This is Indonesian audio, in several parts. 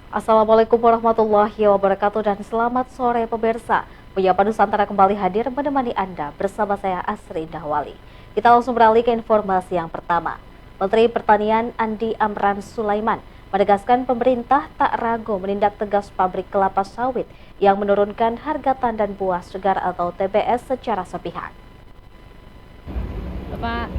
Assalamualaikum warahmatullahi wabarakatuh dan selamat sore pemirsa. Penyapa Nusantara kembali hadir menemani Anda bersama saya Asri Dahwali. Kita langsung beralih ke informasi yang pertama. Menteri Pertanian Andi Amran Sulaiman menegaskan pemerintah tak ragu menindak tegas pabrik kelapa sawit yang menurunkan harga tandan buah segar atau TBS secara sepihak. Pak.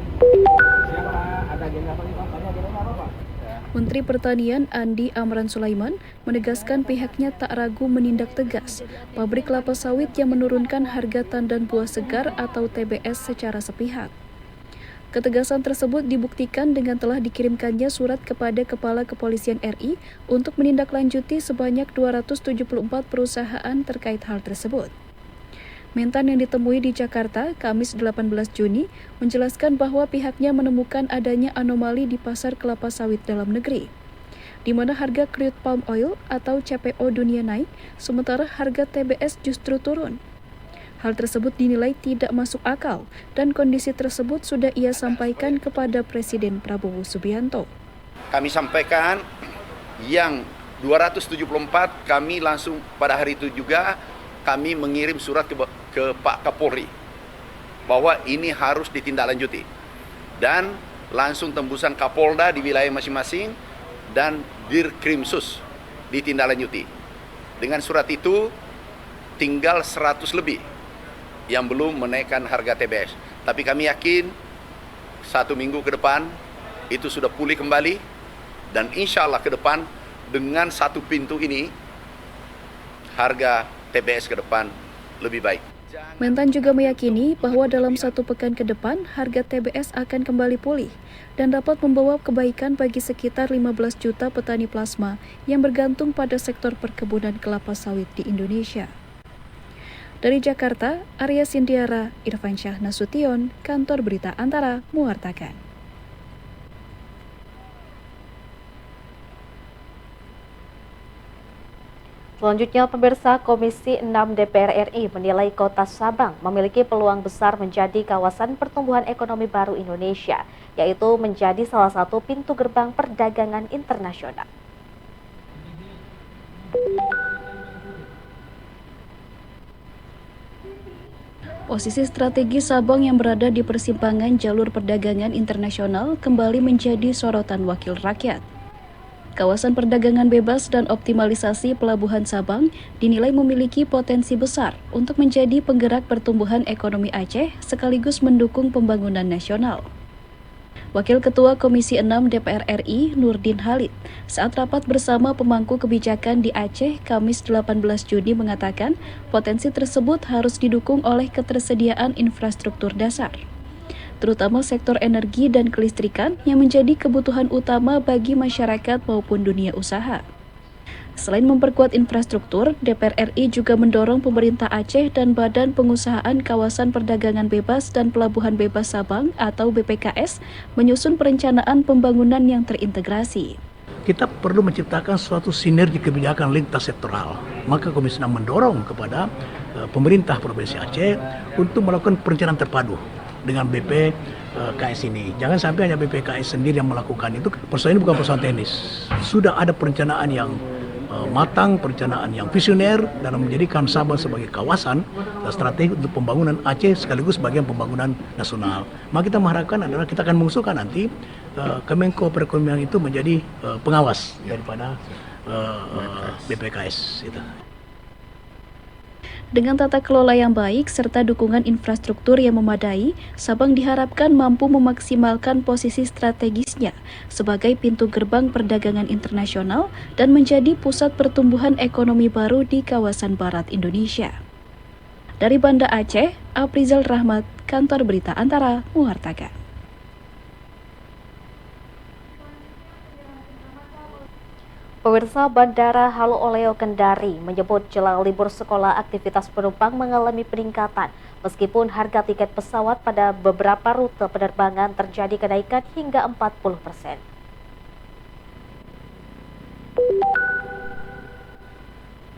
Menteri Pertanian Andi Amran Sulaiman menegaskan pihaknya tak ragu menindak tegas pabrik kelapa sawit yang menurunkan harga tandan buah segar atau TBS secara sepihak. Ketegasan tersebut dibuktikan dengan telah dikirimkannya surat kepada Kepala Kepolisian RI untuk menindaklanjuti sebanyak 274 perusahaan terkait hal tersebut. Mentan yang ditemui di Jakarta, Kamis 18 Juni, menjelaskan bahwa pihaknya menemukan adanya anomali di pasar kelapa sawit dalam negeri, di mana harga crude palm oil atau CPO dunia naik, sementara harga TBS justru turun. Hal tersebut dinilai tidak masuk akal, dan kondisi tersebut sudah ia sampaikan kepada Presiden Prabowo Subianto. Kami sampaikan yang 274, kami langsung pada hari itu juga kami mengirim surat ke Pak Kapolri bahwa ini harus ditindaklanjuti dan langsung tembusan Kapolda di wilayah masing-masing dan Dirkrimsus ditindaklanjuti. Dengan surat itu tinggal 100 lebih yang belum menaikkan harga TBS. Tapi kami yakin 1 minggu ke depan itu sudah pulih kembali dan insya Allah ke depan dengan satu pintu ini harga TBS ke depan lebih baik. Mentan juga meyakini bahwa dalam 1 pekan ke depan harga TBS akan kembali pulih dan dapat membawa kebaikan bagi sekitar 15 juta petani plasma yang bergantung pada sektor perkebunan kelapa sawit di Indonesia. Dari Jakarta, Arya Sindiara, Irfansyah Nasution, Kantor Berita Antara, mewartakan. Selanjutnya, pemirsa, Komisi 6 DPR RI menilai Kota Sabang memiliki peluang besar menjadi kawasan pertumbuhan ekonomi baru Indonesia, yaitu menjadi salah satu pintu gerbang perdagangan internasional. Posisi strategis Sabang yang berada di persimpangan jalur perdagangan internasional kembali menjadi sorotan wakil rakyat. Kawasan perdagangan bebas dan optimalisasi Pelabuhan Sabang dinilai memiliki potensi besar untuk menjadi penggerak pertumbuhan ekonomi Aceh sekaligus mendukung pembangunan nasional. Wakil Ketua Komisi 6 DPR RI, Nurdin Halid, saat rapat bersama pemangku kebijakan di Aceh, Kamis 18 Juni mengatakan potensi tersebut harus didukung oleh ketersediaan infrastruktur dasar, terutama sektor energi dan kelistrikan yang menjadi kebutuhan utama bagi masyarakat maupun dunia usaha. Selain memperkuat infrastruktur, DPR RI juga mendorong pemerintah Aceh dan Badan Pengusahaan Kawasan Perdagangan Bebas dan Pelabuhan Bebas Sabang atau BPKS menyusun perencanaan pembangunan yang terintegrasi. Kita perlu menciptakan suatu sinergi kebijakan lintas sektoral. Maka Komisi 6 mendorong kepada pemerintah Provinsi Aceh untuk melakukan perencanaan terpadu dengan BPKS ini. Jangan sampai hanya BPKS sendiri yang melakukan itu. Persoalan ini bukan persoalan teknis. Sudah ada perencanaan yang matang, perencanaan yang visioner dalam menjadikan Sabang sebagai kawasan strategi untuk pembangunan Aceh sekaligus bagian pembangunan nasional. Maka kita mengharapkan adalah kita akan mengusulkan nanti Kemenko Perekonomian itu menjadi pengawas daripada BPKS itu. Dengan tata kelola yang baik serta dukungan infrastruktur yang memadai, Sabang diharapkan mampu memaksimalkan posisi strategisnya sebagai pintu gerbang perdagangan internasional dan menjadi pusat pertumbuhan ekonomi baru di kawasan barat Indonesia. Dari Banda Aceh, Aprizal Rahmat, Kantor Berita Antara, mewartakan. Pemirsa, Bandara Halu Oleo Kendari menyebut jelang libur sekolah aktivitas penumpang mengalami peningkatan meskipun harga tiket pesawat pada beberapa rute penerbangan terjadi kenaikan hingga 40%.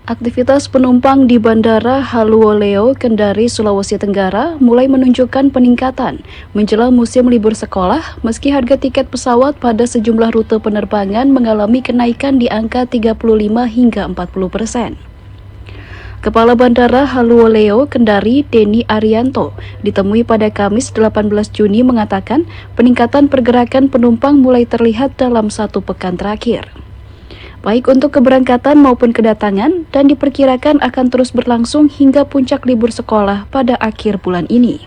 Aktivitas penumpang di Bandara Haluoleo, Kendari, Sulawesi Tenggara mulai menunjukkan peningkatan menjelang musim libur sekolah meski harga tiket pesawat pada sejumlah rute penerbangan mengalami kenaikan di angka 35 hingga 40%. Kepala Bandara Haluoleo, Kendari, Denny Arianto, ditemui pada Kamis 18 Juni mengatakan peningkatan pergerakan penumpang mulai terlihat dalam 1 pekan terakhir. Baik untuk keberangkatan maupun kedatangan, dan diperkirakan akan terus berlangsung hingga puncak libur sekolah pada akhir bulan ini.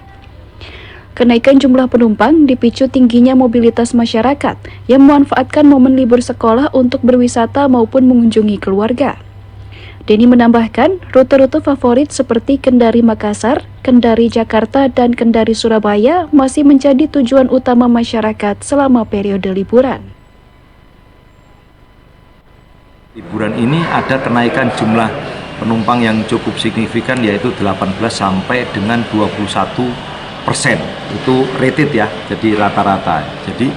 Kenaikan jumlah penumpang dipicu tingginya mobilitas masyarakat yang memanfaatkan momen libur sekolah untuk berwisata maupun mengunjungi keluarga. Denny menambahkan, rute-rute favorit seperti Kendari Makassar, Kendari Jakarta, dan Kendari Surabaya masih menjadi tujuan utama masyarakat selama periode liburan. Liburan ini ada kenaikan jumlah penumpang yang cukup signifikan, yaitu 18 sampai dengan 21%. Itu rated ya, jadi rata-rata. Jadi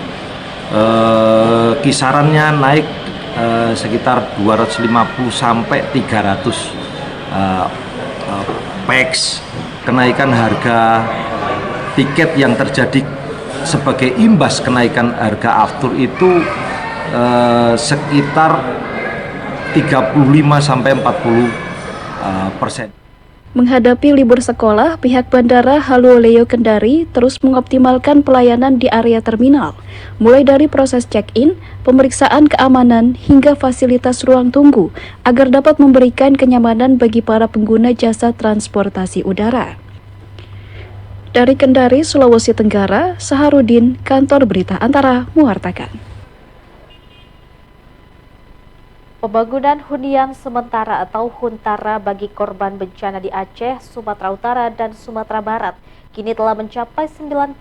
kisarannya naik sekitar 250 sampai 300 pax. Kenaikan harga tiket yang terjadi sebagai imbas kenaikan harga aftur itu sekitar 35-40%. Menghadapi libur sekolah, pihak Bandara Haluoleo Kendari terus mengoptimalkan pelayanan di area terminal, mulai dari proses check-in, pemeriksaan keamanan, hingga fasilitas ruang tunggu, agar dapat memberikan kenyamanan bagi para pengguna jasa transportasi udara. Dari Kendari, Sulawesi Tenggara, Saharudin, Kantor Berita Antara, mewartakan. Pembangunan hunian sementara atau Huntara bagi korban bencana di Aceh, Sumatera Utara, dan Sumatera Barat kini telah mencapai 97%.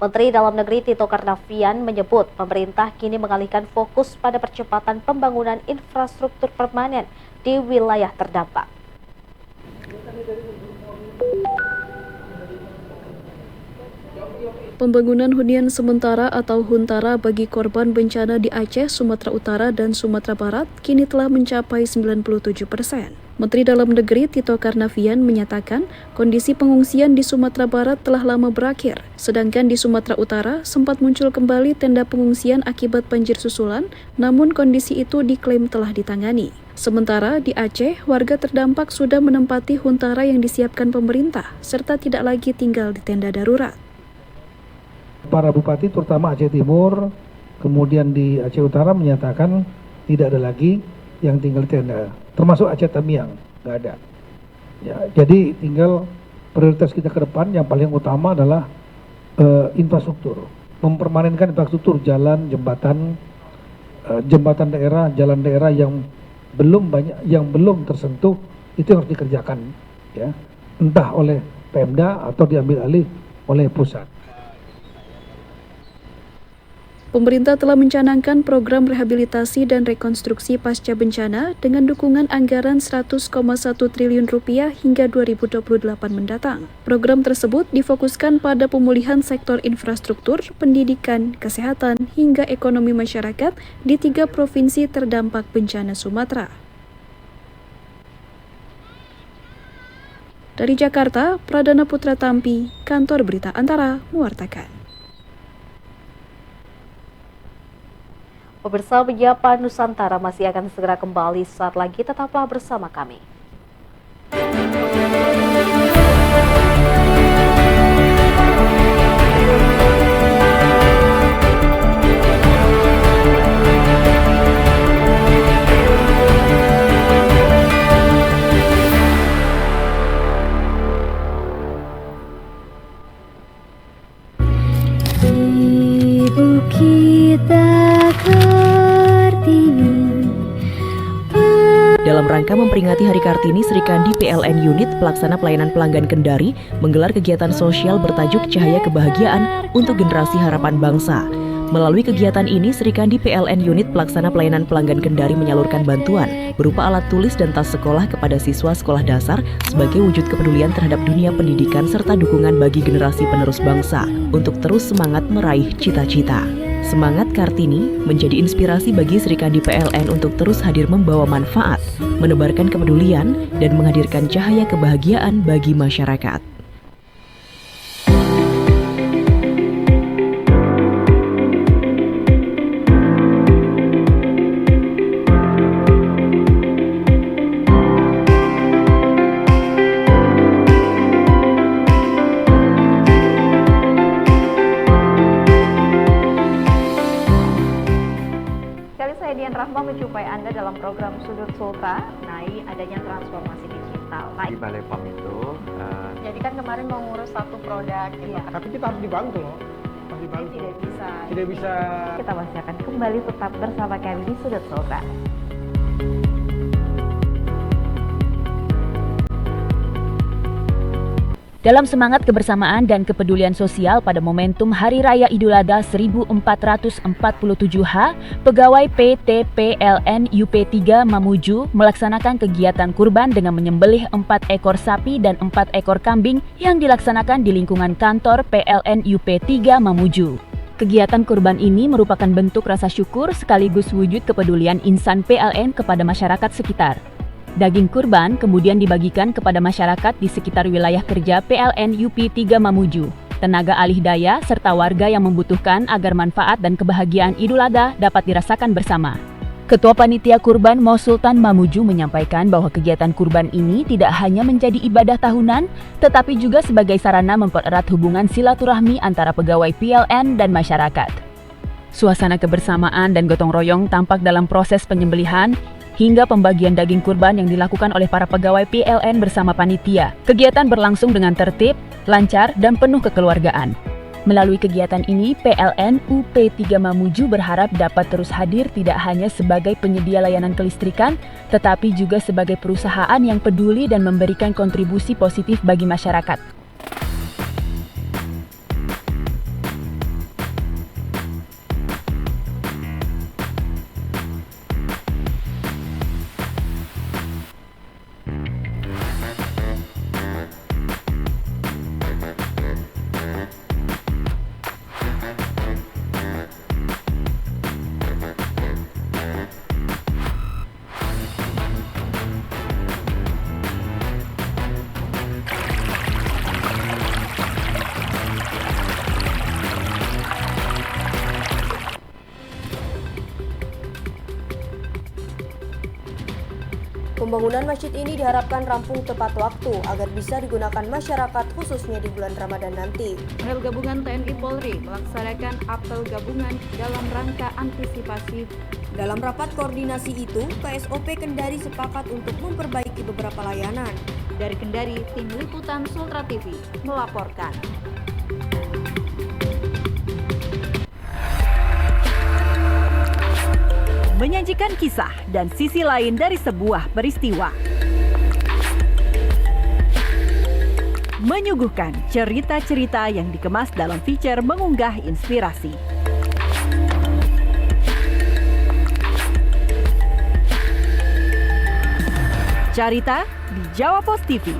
Menteri Dalam Negeri Tito Karnavian menyebut pemerintah kini mengalihkan fokus pada percepatan pembangunan infrastruktur permanen di wilayah terdampak. Pembangunan hunian sementara atau Huntara bagi korban bencana di Aceh, Sumatera Utara, dan Sumatera Barat kini telah mencapai 97%. Menteri Dalam Negeri Tito Karnavian menyatakan kondisi pengungsian di Sumatera Barat telah lama berakhir, sedangkan di Sumatera Utara sempat muncul kembali tenda pengungsian akibat banjir susulan, namun kondisi itu diklaim telah ditangani. Sementara di Aceh, warga terdampak sudah menempati Huntara yang disiapkan pemerintah, serta tidak lagi tinggal di tenda darurat. Para bupati terutama Aceh Timur, kemudian di Aceh Utara menyatakan tidak ada lagi yang tinggal di tenda, termasuk Aceh Tamiang, nggak ada. Ya, jadi tinggal prioritas kita ke depan yang paling utama adalah infrastruktur, mempermanenkan infrastruktur jalan, jembatan daerah, jalan daerah yang belum tersentuh, itu harus dikerjakan, ya, entah oleh Pemda atau diambil alih oleh pusat. Pemerintah telah mencanangkan program rehabilitasi dan rekonstruksi pasca bencana dengan dukungan anggaran 100,1 triliun rupiah hingga 2028 mendatang. Program tersebut difokuskan pada pemulihan sektor infrastruktur, pendidikan, kesehatan, hingga ekonomi masyarakat di 3 provinsi terdampak bencana Sumatera. Dari Jakarta, Pradana Putra Tampi, Kantor Berita Antara, mewartakan. Pemirsa, Menyapa Nusantara masih akan segera kembali saat lagi, tetaplah bersama kami. Ibu kita Dalam rangka memperingati Hari Kartini, Sri Kandi PLN Unit Pelaksana Pelayanan Pelanggan Kendari menggelar kegiatan sosial bertajuk Cahaya Kebahagiaan untuk Generasi Harapan Bangsa. Melalui kegiatan ini, Sri Kandi PLN Unit Pelaksana Pelayanan Pelanggan Kendari menyalurkan bantuan berupa alat tulis dan tas sekolah kepada siswa sekolah dasar sebagai wujud kepedulian terhadap dunia pendidikan serta dukungan bagi generasi penerus bangsa untuk terus semangat meraih cita-cita. Semangat Kartini menjadi inspirasi bagi Sri Kandi PLN untuk terus hadir membawa manfaat menebarkan kepedulian, dan menghadirkan cahaya kebahagiaan bagi masyarakat. Rahma menjumpai Anda dalam program Sudut Sultra mengenai adanya transformasi digital. Di Balai POM itu. Jadi kan kemarin mau ngurus satu produk gitu. Tapi kita harus dibantu loh. Tidak bisa. Kita masih akan kembali tetap bersama kami di Sudut Sultra. Dalam semangat kebersamaan dan kepedulian sosial pada momentum Hari Raya Idul Adha 1447H, pegawai PT PLN UP3 Mamuju melaksanakan kegiatan kurban dengan menyembelih 4 ekor sapi dan 4 ekor kambing yang dilaksanakan di lingkungan kantor PLN UP3 Mamuju. Kegiatan kurban ini merupakan bentuk rasa syukur sekaligus wujud kepedulian insan PLN kepada masyarakat sekitar. Daging kurban kemudian dibagikan kepada masyarakat di sekitar wilayah kerja PLN UP3 Mamuju, tenaga alih daya, serta warga yang membutuhkan agar manfaat dan kebahagiaan Idul Adha dapat dirasakan bersama. Ketua Panitia Kurban Mo Sultan Mamuju menyampaikan bahwa kegiatan kurban ini tidak hanya menjadi ibadah tahunan, tetapi juga sebagai sarana mempererat hubungan silaturahmi antara pegawai PLN dan masyarakat. Suasana kebersamaan dan gotong royong tampak dalam proses penyembelihan, hingga pembagian daging kurban yang dilakukan oleh para pegawai PLN bersama panitia. Kegiatan berlangsung dengan tertib, lancar, dan penuh kekeluargaan. Melalui kegiatan ini, PLN UP3 Mamuju berharap dapat terus hadir tidak hanya sebagai penyedia layanan kelistrikan, tetapi juga sebagai perusahaan yang peduli dan memberikan kontribusi positif bagi masyarakat. Pembangunan masjid ini diharapkan rampung tepat waktu agar bisa digunakan masyarakat khususnya di bulan Ramadan nanti. Personel Gabungan TNI Polri melaksanakan apel gabungan dalam rangka antisipasi. Dalam rapat koordinasi itu, KSOP Kendari sepakat untuk memperbaiki beberapa layanan. Dari Kendari, Tim Liputan Sultra TV melaporkan. Menyajikan kisah dan sisi lain dari sebuah peristiwa. Menyuguhkan cerita-cerita yang dikemas dalam feature mengunggah inspirasi. Carita di Jawa Pos TV.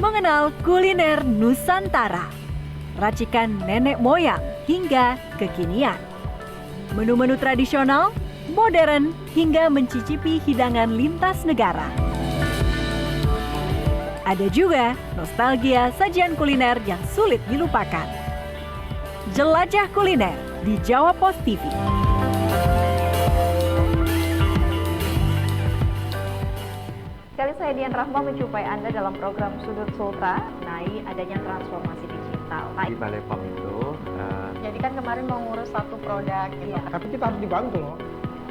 Mengenal kuliner Nusantara, racikan nenek moyang hingga kekinian. Menu-menu tradisional, modern, hingga mencicipi hidangan lintas negara. Ada juga nostalgia sajian kuliner yang sulit dilupakan. Jelajah kuliner di Jawa Pos TV. Kali saya Dian Rahma menjumpai Anda dalam program Sudut Sultra mengenai adanya transformasi digital. Di Balai POM itu. Jadi kan kemarin mau ngurus satu produk gitu. Tapi kita harus dibantu loh.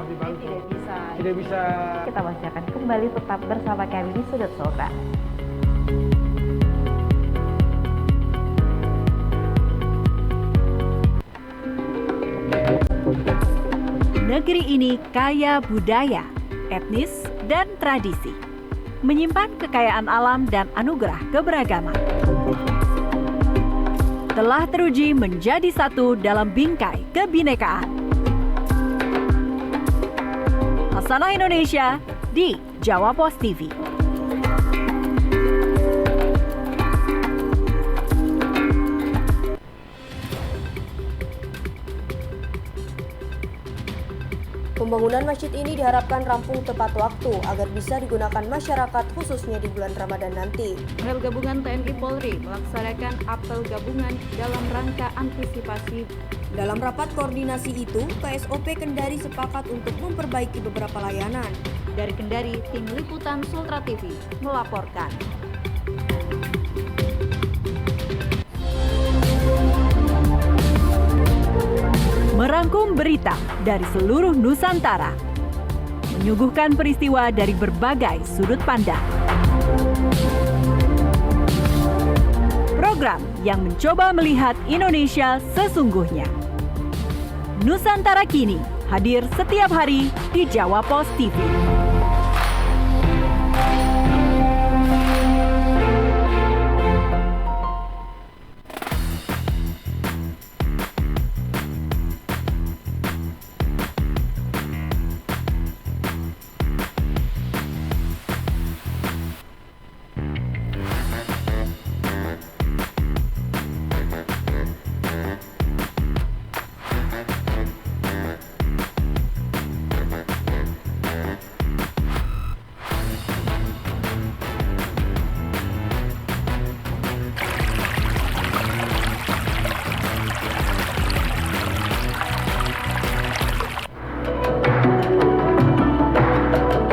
Tidak bisa. Kita masih akan kembali tetap bersama kami di Sudut Sota. Negeri ini kaya budaya, etnis, dan tradisi. Menyimpan kekayaan alam dan anugerah keberagaman. Telah teruji menjadi satu dalam bingkai kebinekaan. Hasanah Indonesia di Jawa Pos TV. Pembangunan masjid ini diharapkan rampung tepat waktu agar bisa digunakan masyarakat khususnya di bulan Ramadan nanti. Rel Gabungan TNI Polri melaksanakan apel gabungan dalam rangka antisipasi. Dalam rapat koordinasi itu, KSOP Kendari sepakat untuk memperbaiki beberapa layanan. Dari Kendari, tim liputan Sultra TV melaporkan. Merangkum berita dari seluruh Nusantara, menyuguhkan peristiwa dari berbagai sudut pandang. Program yang mencoba melihat Indonesia sesungguhnya. Nusantara Kini hadir setiap hari di Jawa Pos TV.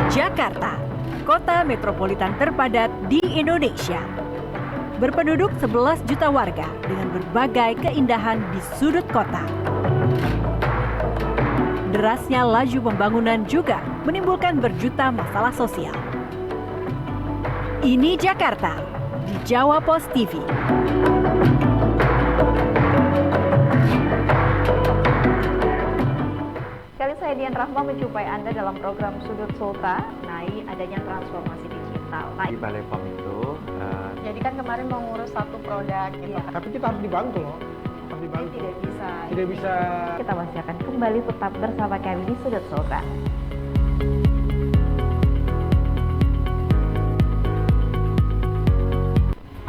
Jakarta, kota metropolitan terpadat di Indonesia. Berpenduduk 11 juta warga dengan berbagai keindahan di sudut kota. Derasnya laju pembangunan juga menimbulkan berjuta masalah sosial. Ini Jakarta di Jawa Pos TV. Kali saya Dian Rahma menjumpai Anda dalam program Sudut Sulta mengenai adanya transformasi digital. Di Balai POM itu. Jadi kan kemarin mau ngurus satu produk gitu. Iya. Tapi kita harus dibantu loh. Harus dibantu. Tidak bisa. Kita masih akan kembali tetap bersama kami di Sudut Sulta.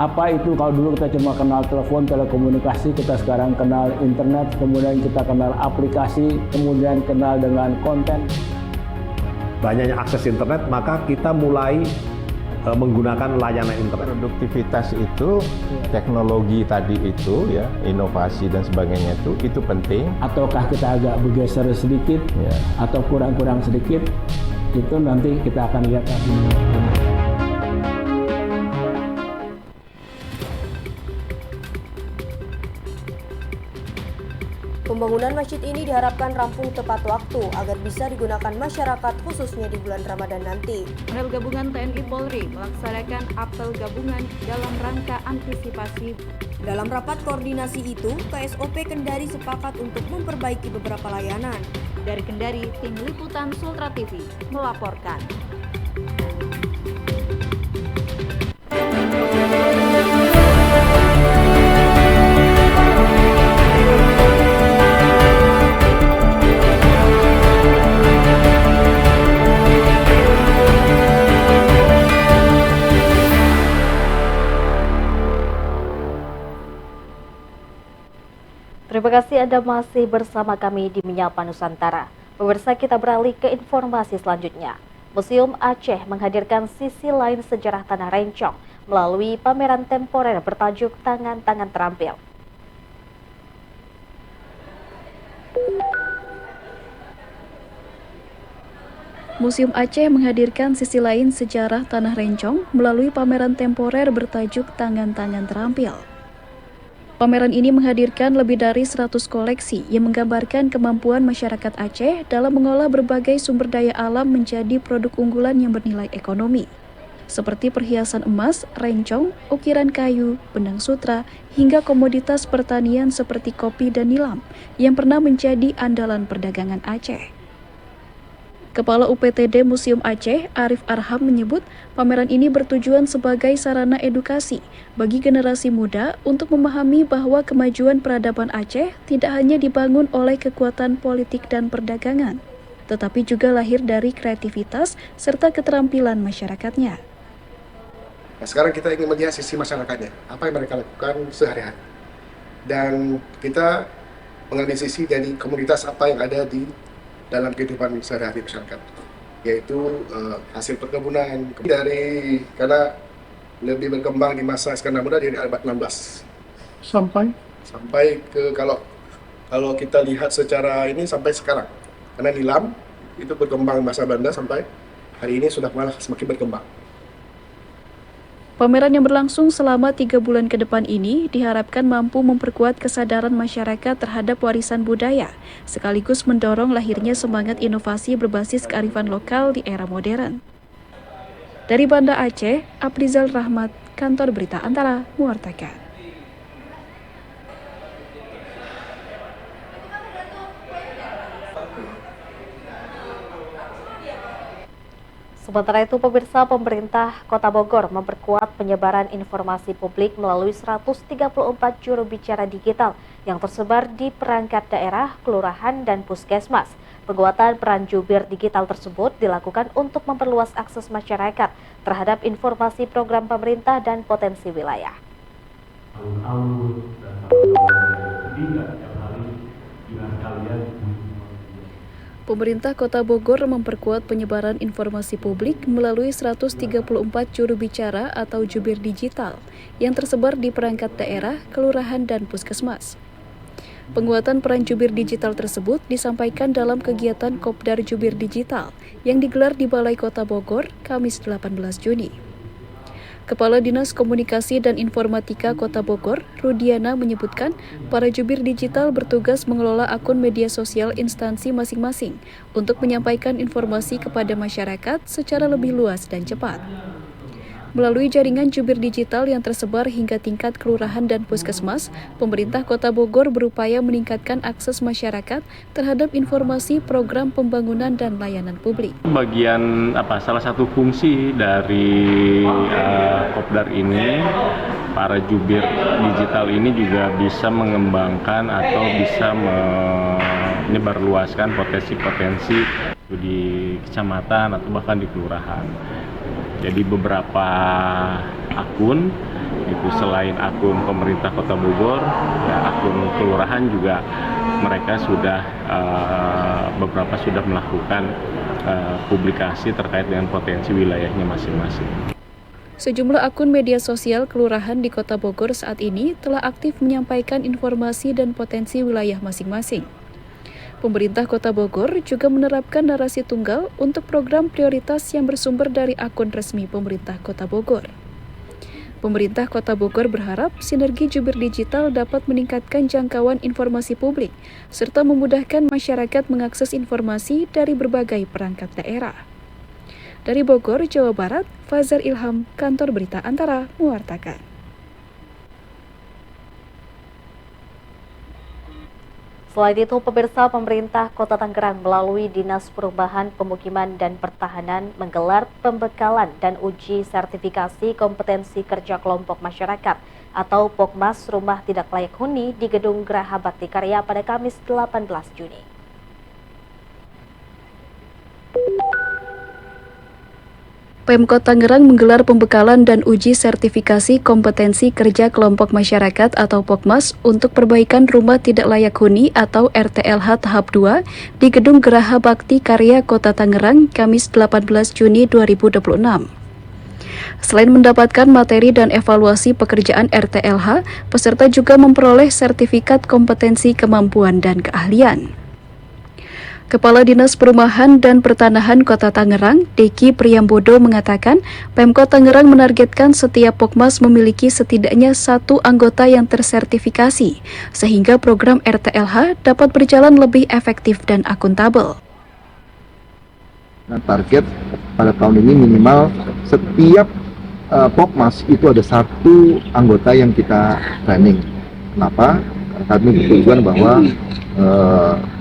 Apa itu kalau dulu kita cuma kenal telepon, telekomunikasi, kita sekarang kenal internet, kemudian kita kenal aplikasi, kemudian kenal dengan konten. Banyaknya akses internet, maka kita mulai menggunakan layanan internet. Produktivitas itu, teknologi tadi itu, ya, inovasi dan sebagainya itu penting. Ataukah kita agak bergeser sedikit, ya, atau kurang-kurang sedikit, itu nanti kita akan lihat lagi. Pembangunan masjid ini diharapkan rampung tepat waktu agar bisa digunakan masyarakat khususnya di bulan Ramadan nanti. Rel Gabungan TNI Polri melaksanakan apel gabungan dalam rangka antisipasi. Dalam rapat koordinasi itu, KSOP Kendari sepakat untuk memperbaiki beberapa layanan. Dari Kendari, tim liputan Sultra TV melaporkan. Terima kasih Anda masih bersama kami di Menyapa Nusantara. Pemirsa, kita beralih ke informasi selanjutnya. Museum Aceh menghadirkan sisi lain sejarah Tanah Rencong melalui pameran temporer bertajuk Tangan-Tangan Terampil. Museum Aceh menghadirkan sisi lain sejarah Tanah Rencong melalui pameran temporer bertajuk Tangan-Tangan Terampil. Pameran ini menghadirkan lebih dari 100 koleksi yang menggambarkan kemampuan masyarakat Aceh dalam mengolah berbagai sumber daya alam menjadi produk unggulan yang bernilai ekonomi, seperti perhiasan emas, rencong, ukiran kayu, benang sutra, hingga komoditas pertanian seperti kopi dan nilam yang pernah menjadi andalan perdagangan Aceh. Kepala UPTD Museum Aceh, Arif Arham menyebut pameran ini bertujuan sebagai sarana edukasi bagi generasi muda untuk memahami bahwa kemajuan peradaban Aceh tidak hanya dibangun oleh kekuatan politik dan perdagangan, tetapi juga lahir dari kreativitas serta keterampilan masyarakatnya. Nah, sekarang kita ingin melihat sisi masyarakatnya, apa yang mereka lakukan sehari-hari. Dan kita mengambil sisi dari komunitas apa yang ada di dalam kehidupan sehari-hari masyarakat, yaitu hasil perkebunan karena lebih berkembang di masa Iskandar Muda dari abad 16 sampai ke kalau kita lihat secara ini sampai sekarang, karena nilam itu berkembang masa Belanda sampai hari ini sudah malah semakin berkembang. Pameran yang berlangsung selama 3 bulan ke depan ini diharapkan mampu memperkuat kesadaran masyarakat terhadap warisan budaya, sekaligus mendorong lahirnya semangat inovasi berbasis kearifan lokal di era modern. Dari Banda Aceh, Abrizal Rahmat, Kantor Berita Antara, mewartakan. Sementara itu, pemirsa, pemerintah Kota Bogor memperkuat penyebaran informasi publik melalui 134 juru bicara digital yang tersebar di perangkat daerah, kelurahan, dan puskesmas. Penguatan peran jubir digital tersebut dilakukan untuk memperluas akses masyarakat terhadap informasi program pemerintah dan potensi wilayah. Pemerintah Kota Bogor memperkuat penyebaran informasi publik melalui 134 juru bicara atau jubir digital yang tersebar di perangkat daerah, kelurahan, dan puskesmas. Penguatan peran jubir digital tersebut disampaikan dalam kegiatan Kopdar Jubir Digital yang digelar di Balai Kota Bogor, Kamis 18 Juni. Kepala Dinas Komunikasi dan Informatika Kota Bogor, Rudiana, menyebutkan para jubir digital bertugas mengelola akun media sosial instansi masing-masing untuk menyampaikan informasi kepada masyarakat secara lebih luas dan cepat. Melalui jaringan jubir digital yang tersebar hingga tingkat kelurahan dan puskesmas, pemerintah Kota Bogor berupaya meningkatkan akses masyarakat terhadap informasi program pembangunan dan layanan publik. Salah satu fungsi dari Kopdar ini, para jubir digital ini juga bisa mengembangkan atau bisa menyebarluaskan potensi-potensi di kecamatan atau bahkan di kelurahan. Jadi beberapa akun itu selain akun pemerintah Kota Bogor, ya akun kelurahan juga mereka sudah beberapa sudah melakukan publikasi terkait dengan potensi wilayahnya masing-masing. Sejumlah akun media sosial kelurahan di Kota Bogor saat ini telah aktif menyampaikan informasi dan potensi wilayah masing-masing. Pemerintah Kota Bogor juga menerapkan narasi tunggal untuk program prioritas yang bersumber dari akun resmi pemerintah Kota Bogor. Pemerintah Kota Bogor berharap sinergi jubir digital dapat meningkatkan jangkauan informasi publik, serta memudahkan masyarakat mengakses informasi dari berbagai perangkat daerah. Dari Bogor, Jawa Barat, Fazar Ilham, Kantor Berita Antara, mewartakan. Selain itu, pemirsa, pemerintah Kota Tangerang melalui Dinas Perubahan, Pemukiman, dan Pertahanan menggelar pembekalan dan uji sertifikasi kompetensi kerja kelompok masyarakat atau Pokmas Rumah Tidak Layak Huni di Gedung Geraha Bakti Karya pada Kamis 18 Juni. Pemkot Tangerang menggelar pembekalan dan uji sertifikasi kompetensi kerja kelompok masyarakat atau Pokmas untuk perbaikan rumah tidak layak huni atau RTLH tahap 2 di Gedung Geraha Bakti Karya Kota Tangerang, Kamis 18 Juni 2026. Selain mendapatkan materi dan evaluasi pekerjaan RTLH, peserta juga memperoleh sertifikat kompetensi kemampuan dan keahlian. Kepala Dinas Perumahan dan Pertanahan Kota Tangerang, Deki Priyambodo mengatakan, Pemkot Tangerang menargetkan setiap Pokmas memiliki setidaknya 1 anggota yang tersertifikasi, sehingga program RTLH dapat berjalan lebih efektif dan akuntabel. Nah, target pada tahun ini minimal setiap Pokmas itu ada 1 anggota yang kita training. Kenapa? Kami bertujuan bahwa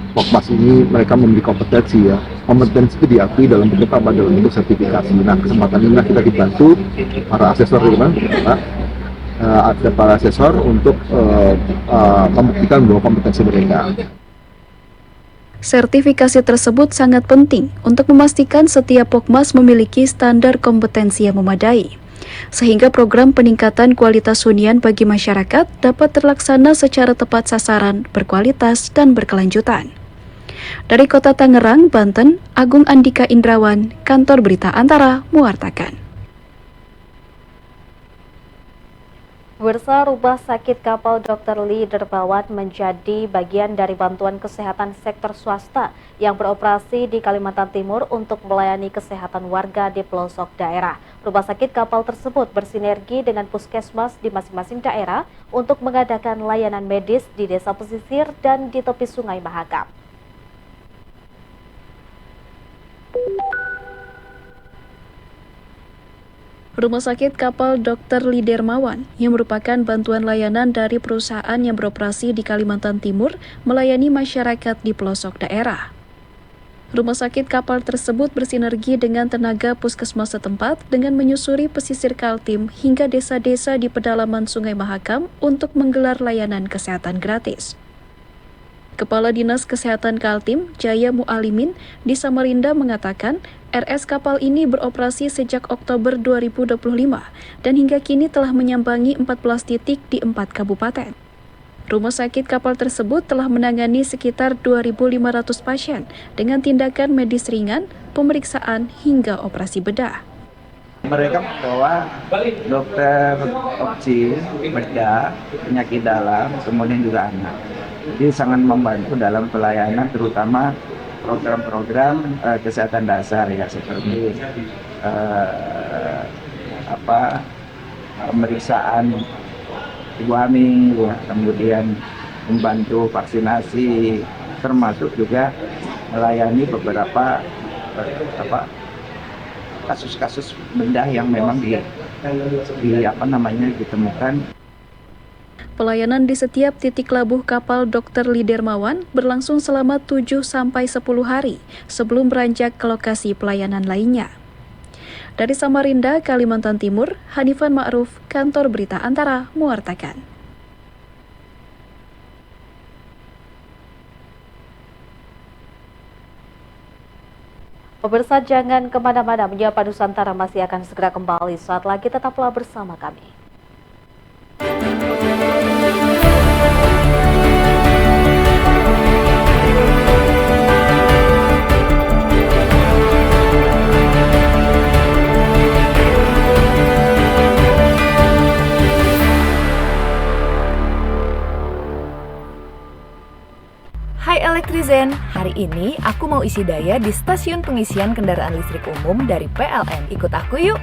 Pokmas ini mereka memiliki kompetensi ya. Kompetensi itu diakui dalam bentuk apa? Dalam bentuk sertifikasi. Nah, kesempatan inilah kita dibantu para asesor ada para asesor untuk membuktikan bahwa kompetensi mereka. Sertifikasi tersebut sangat penting untuk memastikan setiap Pokmas memiliki standar kompetensi yang memadai, sehingga program peningkatan kualitas hunian bagi masyarakat dapat terlaksana secara tepat sasaran, berkualitas, dan berkelanjutan. Dari Kota Tangerang, Banten, Agung Andika Indrawan, Kantor Berita Antara, mewartakan. Pemirsa, Rumah Sakit Kapal Dr. Lee Dermawan menjadi bagian dari bantuan kesehatan sektor swasta yang beroperasi di Kalimantan Timur untuk melayani kesehatan warga di pelosok daerah. Rumah sakit kapal tersebut bersinergi dengan puskesmas di masing-masing daerah untuk mengadakan layanan medis di desa pesisir dan di tepi Sungai Mahakam. Rumah Sakit Kapal Dr. Lee Dermawan yang merupakan bantuan layanan dari perusahaan yang beroperasi di Kalimantan Timur melayani masyarakat di pelosok daerah. Rumah sakit kapal tersebut bersinergi dengan tenaga puskesmas setempat dengan menyusuri pesisir Kaltim hingga desa-desa di pedalaman Sungai Mahakam untuk menggelar layanan kesehatan gratis. Kepala Dinas Kesehatan Kaltim, Jaya Mualimin, di Samarinda mengatakan, RS kapal ini beroperasi sejak Oktober 2025 dan hingga kini telah menyambangi 14 titik di 4 kabupaten. Rumah sakit kapal tersebut telah menangani sekitar 2.500 pasien dengan tindakan medis ringan, pemeriksaan hingga operasi bedah. Mereka membawa dokter opsi, bedah, penyakit dalam, kemudian juga anak. Jadi sangat membantu dalam pelayanan terutama program-program kesehatan dasar ya seperti pemeriksaan ibu hamil, ya, kemudian membantu vaksinasi, termasuk juga melayani beberapa kasus-kasus bedah yang memang ditemukan. Pelayanan di setiap titik labuh kapal Dr. Lee Dermawan berlangsung selama 7-10 hari sebelum beranjak ke lokasi pelayanan lainnya. Dari Samarinda, Kalimantan Timur, Hanifan Ma'ruf, Kantor Berita Antara, mewartakan. Pemirsa, jangan kemana-mana, Menyapa Nusantara masih akan segera kembali. Saat lagi tetaplah bersama kami. Hai Elektrizen, hari ini aku mau isi daya di stasiun pengisian kendaraan listrik umum dari PLN. Ikut aku yuk!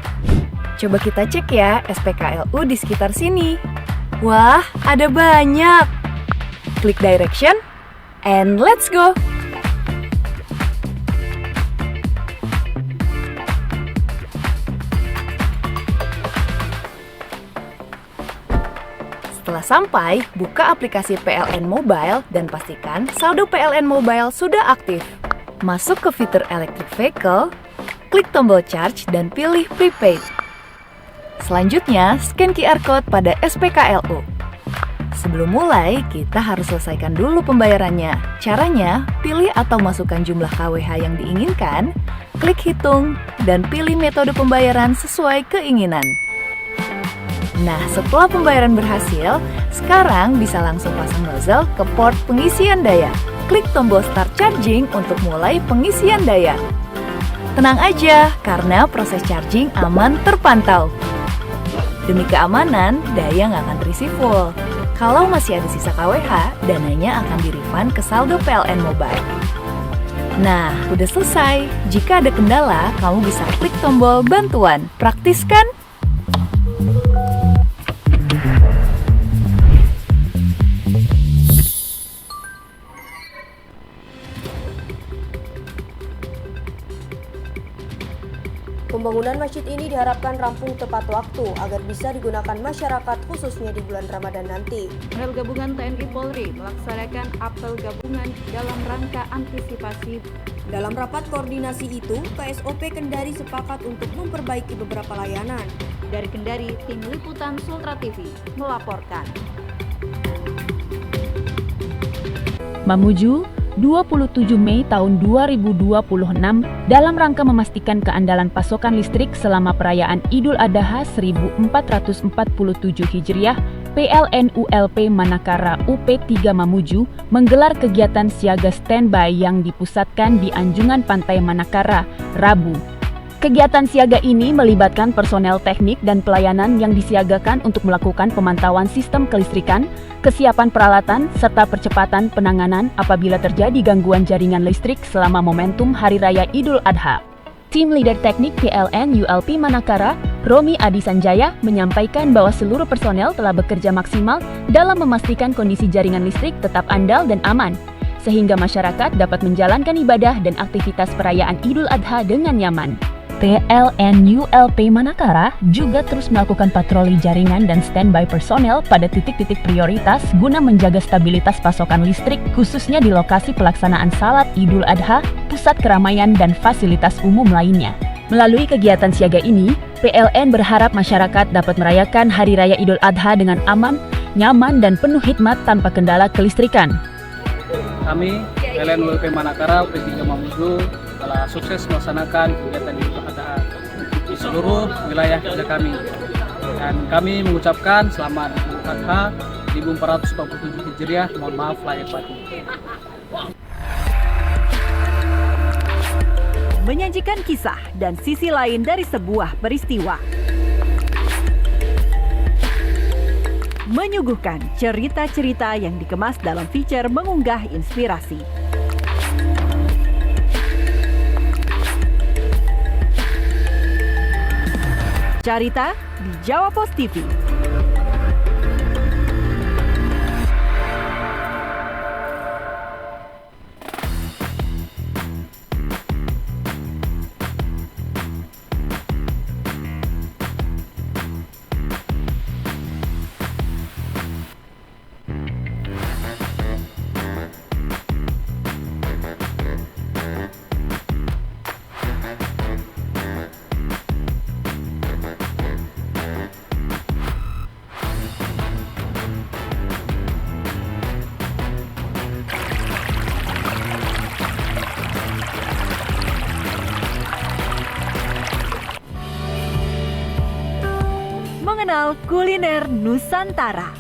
Coba kita cek ya SPKLU di sekitar sini. Wah, ada banyak! Klik direction, and let's go! Setelah sampai, buka aplikasi PLN Mobile dan pastikan saldo PLN Mobile sudah aktif. Masuk ke fitur Electric Vehicle, klik tombol Charge dan pilih Prepaid. Selanjutnya, scan QR Code pada SPKLU. Sebelum mulai, kita harus selesaikan dulu pembayarannya. Caranya, pilih atau masukkan jumlah KWH yang diinginkan, klik Hitung, dan pilih metode pembayaran sesuai keinginan. Nah, setelah pembayaran berhasil, sekarang bisa langsung pasang nozzle ke port pengisian daya. Klik tombol Start Charging untuk mulai pengisian daya. Tenang aja, karena proses charging aman terpantau. Demi keamanan, daya nggak akan terisi full. Kalau masih ada sisa KWH, dananya akan di-refund ke saldo PLN Mobile. Nah, udah selesai. Jika ada kendala, kamu bisa klik tombol bantuan. Praktis kan? Pembangunan masjid ini diharapkan rampung tepat waktu agar bisa digunakan masyarakat khususnya di bulan Ramadan nanti. Personel gabungan TNI Polri melaksanakan apel gabungan dalam rangka antisipasi. Dalam rapat koordinasi itu, KSOP Kendari sepakat untuk memperbaiki beberapa layanan. Dari Kendari, tim liputan Sultra TV melaporkan. Mamuju 27 Mei tahun 2026 dalam rangka memastikan keandalan pasokan listrik selama perayaan Idul Adha 1447 Hijriah, PLN ULP Manakara UP3 Mamuju menggelar kegiatan siaga standby yang dipusatkan di Anjungan Pantai Manakara, Rabu. Kegiatan siaga ini melibatkan personel teknik dan pelayanan yang disiagakan untuk melakukan pemantauan sistem kelistrikan, kesiapan peralatan, serta percepatan penanganan apabila terjadi gangguan jaringan listrik selama momentum Hari Raya Idul Adha. Tim Leader Teknik PLN ULP Manakara, Romi Adi Sanjaya, menyampaikan bahwa seluruh personel telah bekerja maksimal dalam memastikan kondisi jaringan listrik tetap andal dan aman, sehingga masyarakat dapat menjalankan ibadah dan aktivitas perayaan Idul Adha dengan nyaman. PLN ULP Manakara juga terus melakukan patroli jaringan dan standby personel pada titik-titik prioritas guna menjaga stabilitas pasokan listrik khususnya di lokasi pelaksanaan salat Idul Adha, pusat keramaian dan fasilitas umum lainnya. Melalui kegiatan siaga ini, PLN berharap masyarakat dapat merayakan Hari Raya Idul Adha dengan aman, nyaman dan penuh hikmat tanpa kendala kelistrikan. Kami, PLN ULP Manakara UP3 Mamuju, telah sukses melaksanakan kegiatan Idul Adha di seluruh wilayah kerja kami. Dan kami mengucapkan selamat Idul Adha 1447 Hijriah, mohon maaf lahir batin. Menyajikan kisah dan sisi lain dari sebuah peristiwa. Menyuguhkan cerita-cerita yang dikemas dalam feature mengunggah inspirasi. Carita di Jawa Pos TV. Mengenal kuliner Nusantara,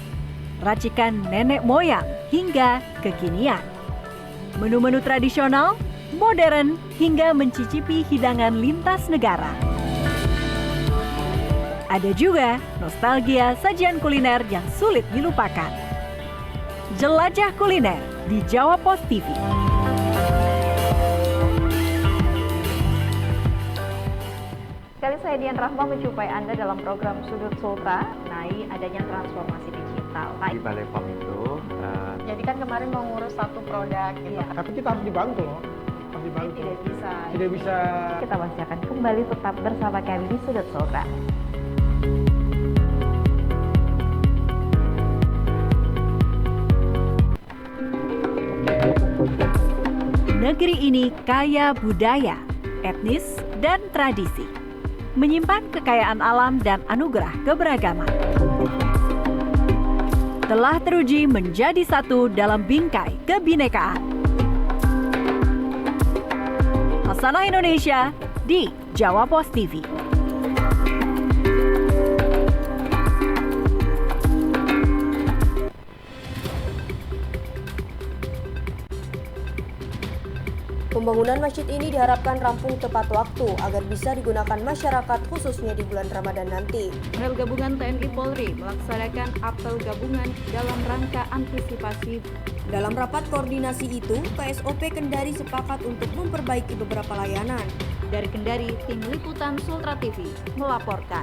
racikan nenek moyang hingga kekinian. Menu-menu tradisional, modern hingga mencicipi hidangan lintas negara. Ada juga nostalgia sajian kuliner yang sulit dilupakan. Jelajah kuliner di Jawa Pos TV. Kali saya Dian Rahma menjumpai Anda dalam program Sudut Sultra mengenai adanya transformasi digital. Di Balai POM itu, jadi kan kemarin mau ngurus satu produk gitu. tapi kita harus dibantu loh. Harus dibantu. Tidak bisa. Tidak bisa. Kita masih akan kembali tetap bersama kami di Sudut Sultra. Negeri ini kaya budaya, etnis, dan tradisi. Menyimpan kekayaan alam dan anugerah keberagaman. Telah teruji menjadi satu dalam bingkai kebinekaan. Hasanah Indonesia di Jawa Pos TV. Pembangunan masjid ini diharapkan rampung tepat waktu agar bisa digunakan masyarakat khususnya di bulan Ramadan nanti. Rel Gabungan TNI Polri melaksanakan apel gabungan dalam rangka antisipasi. Dalam rapat koordinasi itu, PSOP Kendari sepakat untuk memperbaiki beberapa layanan. Dari Kendari, tim liputan Sultra TV melaporkan.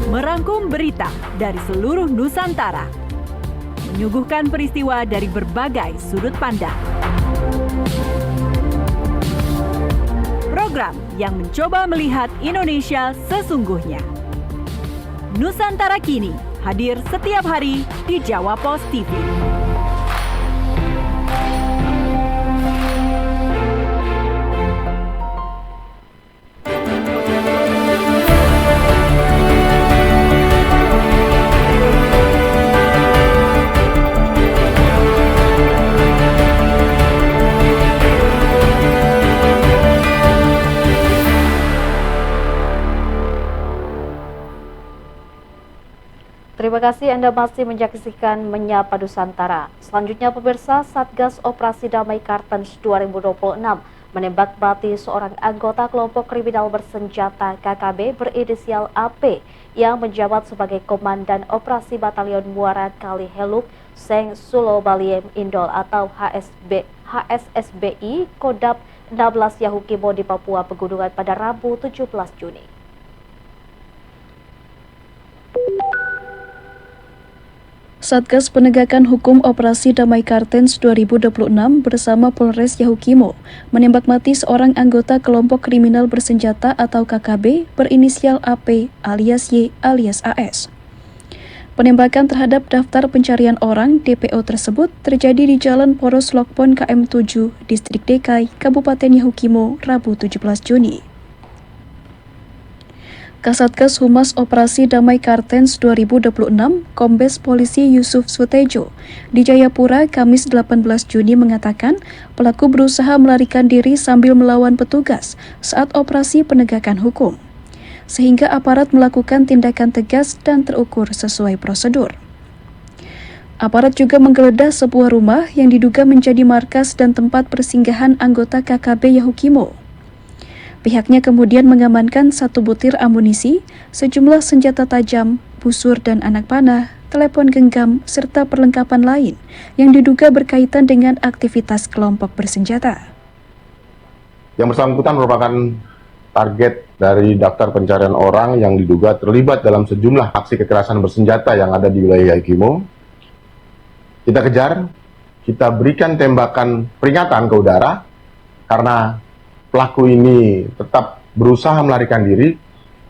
Merangkum berita dari seluruh Nusantara, menyuguhkan peristiwa dari berbagai sudut pandang. Program yang mencoba melihat Indonesia sesungguhnya. Nusantara Kini hadir setiap hari di Jawa Pos TV. Terima kasih Anda masih menyaksikan Menyapa Nusantara. Selanjutnya pemirsa, Satgas Operasi Damai Kartens 2026 menembak mati seorang anggota kelompok kriminal bersenjata KKB berinisial AP yang menjabat sebagai Komandan Operasi Batalion Muara Kali Heluk Seng Sulo Baliem Indol atau HSSBI Kodap 16 Yahukimo di Papua Pegunungan pada Rabu 17 Juni. Satgas Penegakan Hukum Operasi Damai Kartens 2026 bersama Polres Yahukimo menembak mati seorang anggota kelompok kriminal bersenjata atau KKB berinisial AP alias Y alias AS. Penembakan terhadap daftar pencarian orang DPO tersebut terjadi di Jalan Poros Lokpon KM 7, Distrik Dekai, Kabupaten Yahukimo, Rabu 17 Juni. Kasatgas Humas Operasi Damai Kartens 2026, Kombes Polisi Yusuf Sutejo, di Jayapura, Kamis 18 Juni mengatakan pelaku berusaha melarikan diri sambil melawan petugas saat operasi penegakan hukum, sehingga aparat melakukan tindakan tegas dan terukur sesuai prosedur. Aparat juga menggeledah sebuah rumah yang diduga menjadi markas dan tempat persinggahan anggota KKB Yahukimo. Pihaknya kemudian mengamankan 1 butir amunisi, sejumlah senjata tajam, busur dan anak panah, telepon genggam, serta perlengkapan lain yang diduga berkaitan dengan aktivitas kelompok bersenjata. Yang bersangkutan merupakan target dari daftar pencarian orang yang diduga terlibat dalam sejumlah aksi kekerasan bersenjata yang ada di wilayah Yahukimo. Kita kejar, kita berikan tembakan peringatan ke udara, karena pelaku ini tetap berusaha melarikan diri,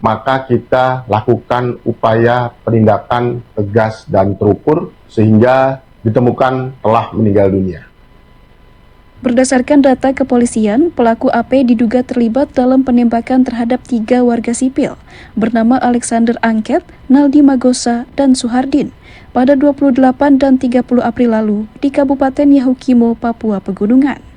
maka kita lakukan upaya penindakan tegas dan terukur sehingga ditemukan telah meninggal dunia. Berdasarkan data kepolisian, pelaku AP diduga terlibat dalam penembakan terhadap 3 warga sipil bernama Alexander Angket, Naldi Magosa, dan Suhardin pada 28 dan 30 April lalu di Kabupaten Yahukimo, Papua Pegunungan.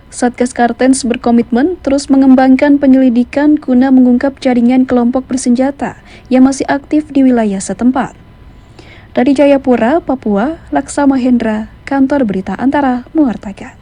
Satgas Kartens berkomitmen terus mengembangkan penyelidikan guna mengungkap jaringan kelompok bersenjata yang masih aktif di wilayah setempat. Dari Jayapura, Papua, Laksa Mahendra, Kantor Berita Antara mewartakan.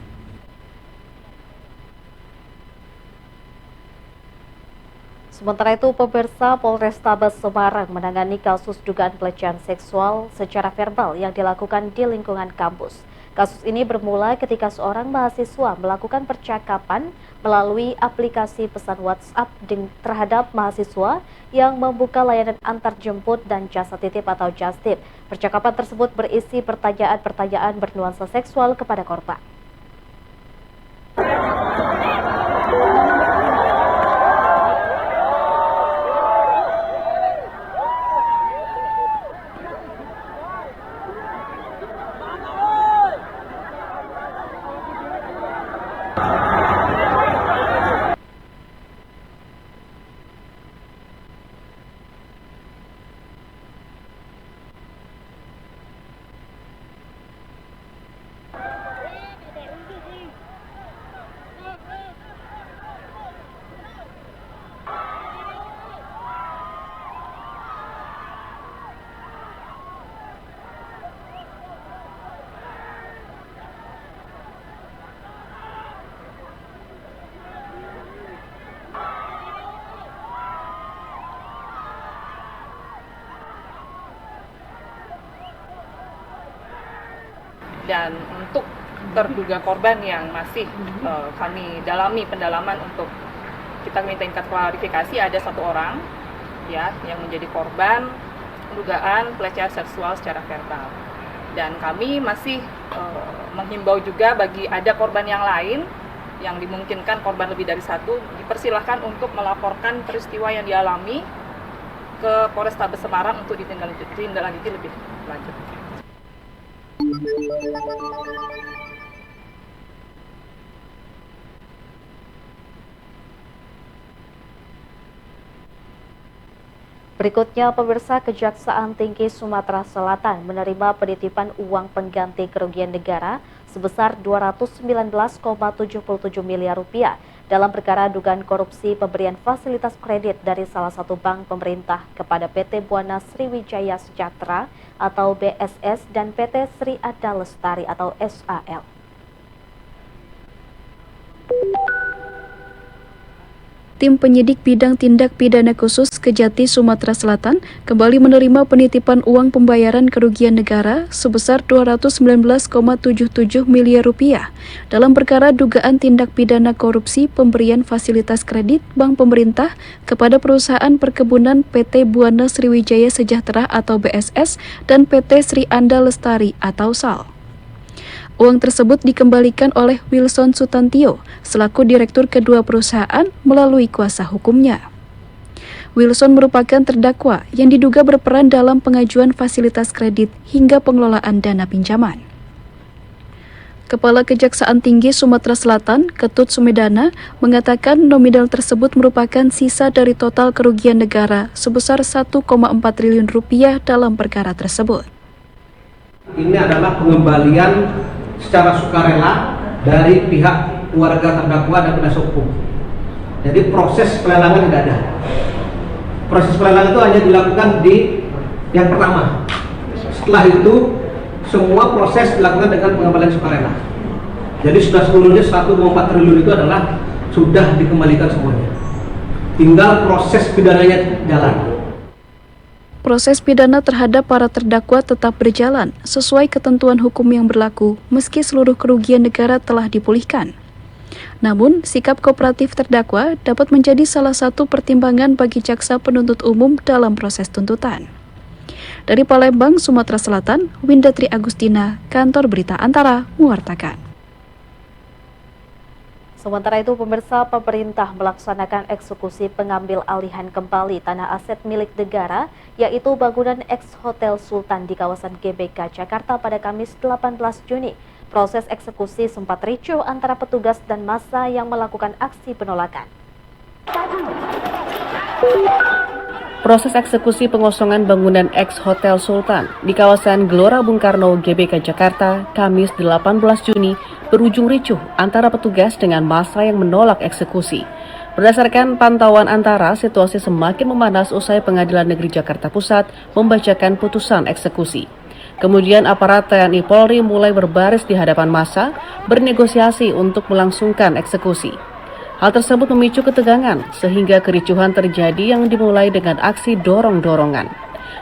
Sementara itu, pemirsa, Polrestabes Semarang menangani kasus dugaan pelecehan seksual secara verbal yang dilakukan di lingkungan kampus. Kasus ini bermula ketika seorang mahasiswa melakukan percakapan melalui aplikasi pesan WhatsApp terhadap mahasiswa yang membuka layanan antar jemput dan jasa titip atau jastip. Percakapan tersebut berisi pertanyaan-pertanyaan bernuansa seksual kepada korban. Dan untuk terduga korban yang masih kami dalami pendalaman untuk kita minta klarifikasi, ada 1 orang ya yang menjadi korban dugaan pelecehan seksual secara verbal. Dan kami masih menghimbau juga bagi ada korban yang lain yang dimungkinkan korban lebih dari 1, dipersilahkan untuk melaporkan peristiwa yang dialami ke Polrestabes Semarang untuk ditindaklanjuti lebih lanjut. Berikutnya, pemirsa, Kejaksaan Tinggi Sumatera Selatan menerima penitipan uang pengganti kerugian negara sebesar 219,77 miliar rupiah dalam perkara dugaan korupsi pemberian fasilitas kredit dari salah satu bank pemerintah kepada PT Buana Sriwijaya Sejahtera atau BSS dan PT Sri Ada Lestari atau SAL. Tim penyidik bidang tindak pidana khusus Kejati Sumatera Selatan kembali menerima penitipan uang pembayaran kerugian negara sebesar 219,77 miliar rupiah dalam perkara dugaan tindak pidana korupsi pemberian fasilitas kredit bank pemerintah kepada perusahaan perkebunan PT Buana Sriwijaya Sejahtera atau BSS dan PT Sri Anda Lestari atau SAL. Uang tersebut dikembalikan oleh Wilson Sutantio selaku direktur kedua perusahaan melalui kuasa hukumnya. Wilson merupakan terdakwa yang diduga berperan dalam pengajuan fasilitas kredit hingga pengelolaan dana pinjaman. Kepala Kejaksaan Tinggi Sumatera Selatan, Ketut Sumedana, mengatakan nominal tersebut merupakan sisa dari total kerugian negara sebesar 1,4 triliun rupiah dalam perkara tersebut. Ini adalah pengembalian secara sukarela dari pihak keluarga terdakwa dan penasihat hukum. Jadi proses pelelangan tidak ada. Proses pelelangan itu hanya dilakukan di yang pertama. Setelah itu semua proses dilakukan dengan pengembalian sukarela. Jadi sudah seluruhnya 1,4 triliun itu adalah sudah dikembalikan semuanya. Tinggal proses pidananya jalan. Proses pidana terhadap para terdakwa tetap berjalan sesuai ketentuan hukum yang berlaku meski seluruh kerugian negara telah dipulihkan. Namun, sikap kooperatif terdakwa dapat menjadi salah satu pertimbangan bagi jaksa penuntut umum dalam proses tuntutan. Dari Palembang, Sumatera Selatan, Windatri Agustina, Kantor Berita Antara, mewartakan. Sementara itu, pemirsa, pemerintah melaksanakan eksekusi pengambil alihan kembali tanah aset milik negara, yaitu bangunan ex-Hotel Sultan di kawasan GBK, Jakarta pada Kamis 18 Juni. Proses eksekusi sempat ricuh antara petugas dan massa yang melakukan aksi penolakan. Proses eksekusi pengosongan bangunan ex-Hotel Sultan di kawasan Gelora Bung Karno, GBK, Jakarta, Kamis 18 Juni, berujung ricuh antara petugas dengan massa yang menolak eksekusi. Berdasarkan pantauan Antara, situasi semakin memanas usai Pengadilan Negeri Jakarta Pusat membacakan putusan eksekusi. Kemudian aparat TNI Polri mulai berbaris di hadapan massa, bernegosiasi untuk melangsungkan eksekusi. Hal tersebut memicu ketegangan, sehingga kericuhan terjadi yang dimulai dengan aksi dorong-dorongan.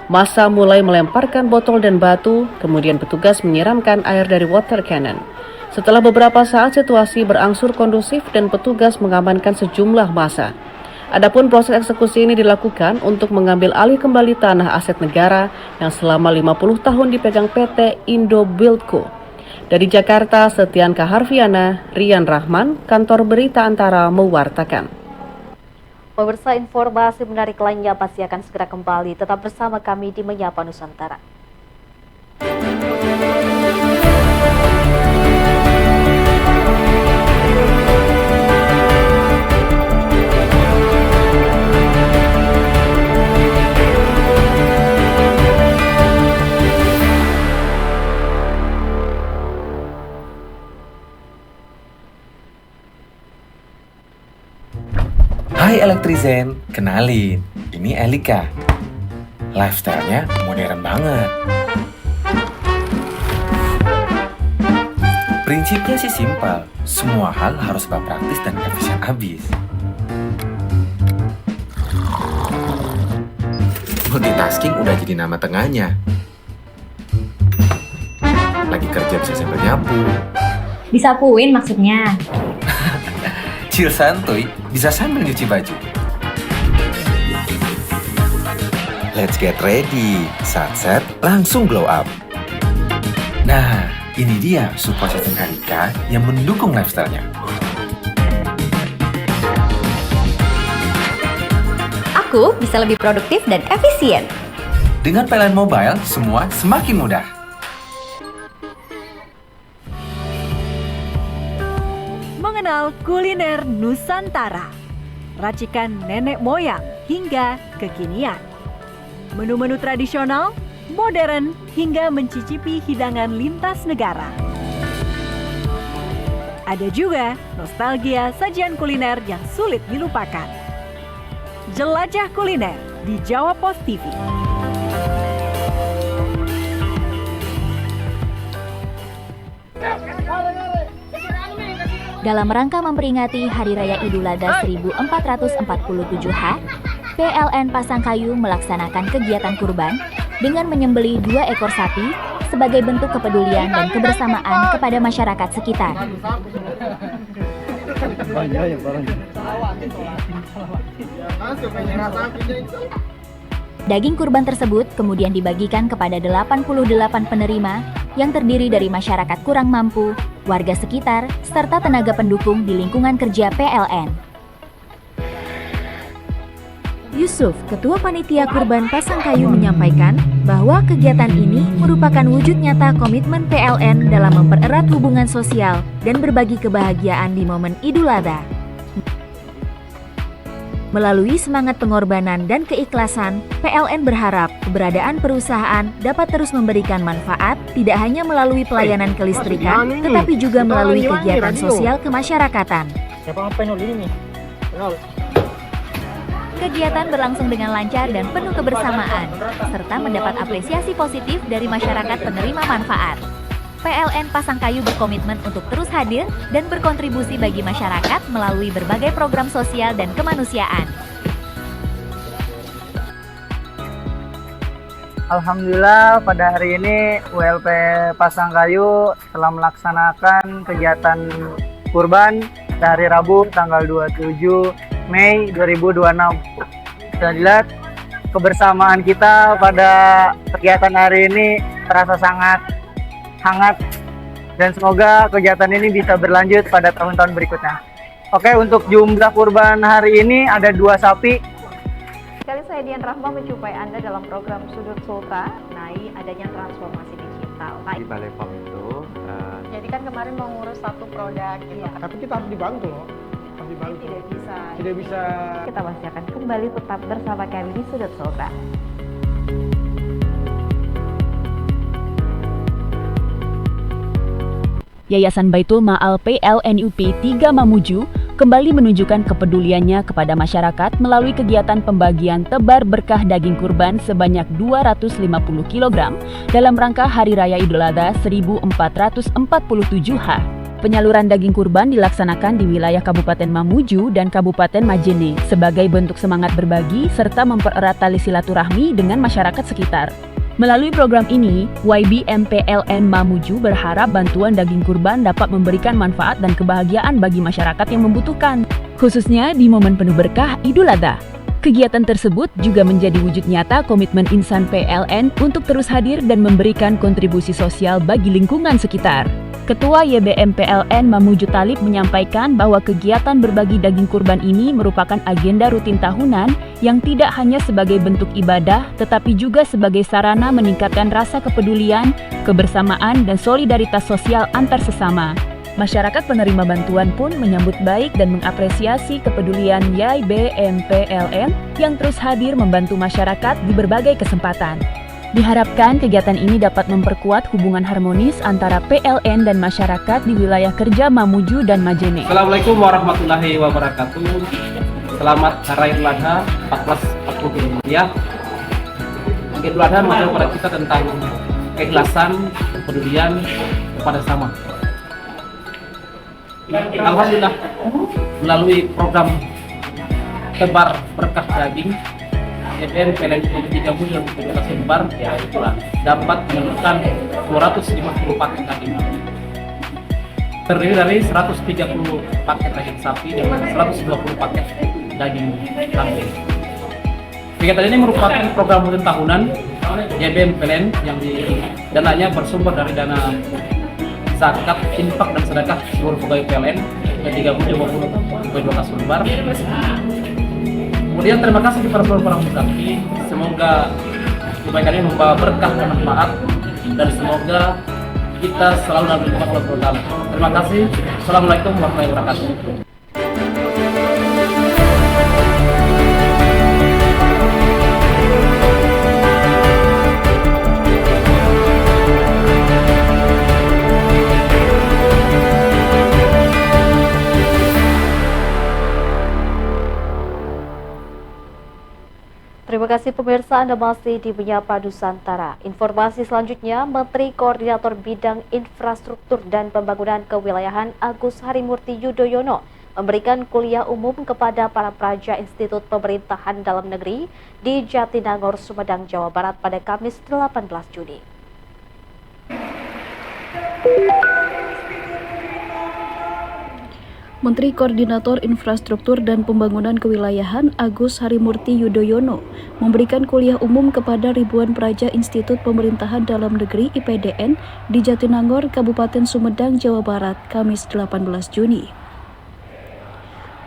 Massa mulai melemparkan botol dan batu, kemudian petugas menyiramkan air dari water cannon. Setelah beberapa saat situasi berangsur kondusif dan petugas mengamankan sejumlah massa. Adapun proses eksekusi ini dilakukan untuk mengambil alih kembali tanah aset negara yang selama 50 tahun dipegang PT Indo Buildco. Dari Jakarta, Setianka Harfiana, Rian Rahman, Kantor Berita Antara mewartakan. Pemirsa, informasi menarik lainnya pasti akan segera kembali. Tetap bersama kami di Menyapa Nusantara. Hai Elektrizen, kenalin, ini Elika. Lifestyle-nya modern banget. Prinsipnya sih simpel, semua hal harus praktis dan efisien abis. Multitasking udah jadi nama tengahnya. Lagi kerja bisa sambil nyapu. Disapuin maksudnya. Chill santuy, bisa sambil nyuci baju. Let's get ready. Sunset langsung glow up. Nah, ini dia support system Erika yang mendukung lifestyle-nya. Aku bisa lebih produktif dan efisien. Dengan PLN Mobile, semua semakin mudah. Mengenal kuliner Nusantara, racikan nenek moyang hingga kekinian. Menu-menu tradisional, modern, hingga mencicipi hidangan lintas negara. Ada juga nostalgia sajian kuliner yang sulit dilupakan. Jelajah kuliner di Jawa Pos TV. Dalam rangka memperingati Hari Raya Idul Adha 1447H, PLN Pasangkayu melaksanakan kegiatan kurban dengan menyembelih 2 ekor sapi sebagai bentuk kepedulian dan kebersamaan kepada masyarakat sekitar. Daging kurban tersebut kemudian dibagikan kepada 88 penerima yang terdiri dari masyarakat kurang mampu, warga sekitar, serta tenaga pendukung di lingkungan kerja PLN. Yusuf, Ketua Panitia Kurban Pasangkayu menyampaikan bahwa kegiatan ini merupakan wujud nyata komitmen PLN dalam mempererat hubungan sosial dan berbagi kebahagiaan di momen Idul Adha. Melalui semangat pengorbanan dan keikhlasan, PLN berharap keberadaan perusahaan dapat terus memberikan manfaat tidak hanya melalui pelayanan kelistrikan, tetapi juga melalui kegiatan sosial kemasyarakatan. Kegiatan berlangsung dengan lancar dan penuh kebersamaan, serta mendapat apresiasi positif dari masyarakat penerima manfaat. PLN Pasangkayu berkomitmen untuk terus hadir dan berkontribusi bagi masyarakat melalui berbagai program sosial dan kemanusiaan. Alhamdulillah pada hari ini ULP Pasangkayu telah melaksanakan kegiatan kurban dari Rabu tanggal 27 Mei 2026. Kita lihat kebersamaan kita pada kegiatan hari ini terasa sangat hangat dan semoga kegiatan ini bisa berlanjut pada tahun-tahun berikutnya. Oke, untuk jumlah kurban hari ini ada 2 sapi. Sekali saya Dian Rahma menjumpai Anda dalam program Sudut Sultan mengenai adanya transformasi digital. Di Balai POM itu. Jadi kan kemarin mau ngurus 1 produk gitu. Tapi kita harus dibantu loh. Tidak bisa. Kita masih akan kembali tetap bersama kami di Sudut Sultan. Yayasan Baitul Ma'al PLN UP 3 Mamuju kembali menunjukkan kepeduliannya kepada masyarakat melalui kegiatan pembagian tebar berkah daging kurban sebanyak 250 kg dalam rangka Hari Raya Idul Adha 1447H. Penyaluran daging kurban dilaksanakan di wilayah Kabupaten Mamuju dan Kabupaten Majene sebagai bentuk semangat berbagi serta mempererat tali silaturahmi dengan masyarakat sekitar. Melalui program ini, YBM PLN Mamuju berharap bantuan daging kurban dapat memberikan manfaat dan kebahagiaan bagi masyarakat yang membutuhkan, khususnya di momen penuh berkah Idul Adha. Kegiatan tersebut juga menjadi wujud nyata komitmen insan PLN untuk terus hadir dan memberikan kontribusi sosial bagi lingkungan sekitar. Ketua YBM PLN Mamuju Talib menyampaikan bahwa kegiatan berbagi daging kurban ini merupakan agenda rutin tahunan yang tidak hanya sebagai bentuk ibadah, tetapi juga sebagai sarana meningkatkan rasa kepedulian, kebersamaan, dan solidaritas sosial antar sesama. Masyarakat penerima bantuan pun menyambut baik dan mengapresiasi kepedulian YBM PLN yang terus hadir membantu masyarakat di berbagai kesempatan. Diharapkan kegiatan ini dapat memperkuat hubungan harmonis antara PLN dan masyarakat di wilayah kerja Mamuju dan Majene. Assalamualaikum warahmatullahi wabarakatuh. Selamat Hari Idul Adha 1440 ya. Idul Adha mengajar kepada kita tentang keikhlasan, kepedulian kepada sama. Alhamdulillah melalui program tebar berkah daging JBM PLN 3 Bulan 17 lembar, ya itulah dapat menemukan 250 paket daging. Terdiri dari 130 paket daging sapi dan 120 paket daging kambing. Kegiatan ini merupakan program rutin tahunan JBM PLN yang dananya bersumber dari dana zakat, infak dan sedekah seluruh pegawai PLN ke 3 maupun 12 lembar. Kemudian terima kasih kepada seluruh para muzaki. Semoga kebaikan ini membawa berkah dan manfaat, dan semoga kita selalu dalam lindungan Allah Taala. Terima kasih. Assalamualaikum warahmatullahi wabarakatuh. Terima kasih pemirsa, Anda masih di Menyapa Nusantara. Informasi selanjutnya, Menteri Koordinator Bidang Infrastruktur dan Pembangunan Kewilayahan Agus Harimurti Yudhoyono memberikan kuliah umum kepada para praja Institut Pemerintahan Dalam Negeri di Jatinangor, Sumedang, Jawa Barat pada Kamis 18 Juni. Menteri Koordinator Infrastruktur dan Pembangunan Kewilayahan Agus Harimurti Yudhoyono memberikan kuliah umum kepada ribuan praja Institut Pemerintahan Dalam Negeri IPDN di Jatinangor, Kabupaten Sumedang, Jawa Barat, Kamis 18 Juni.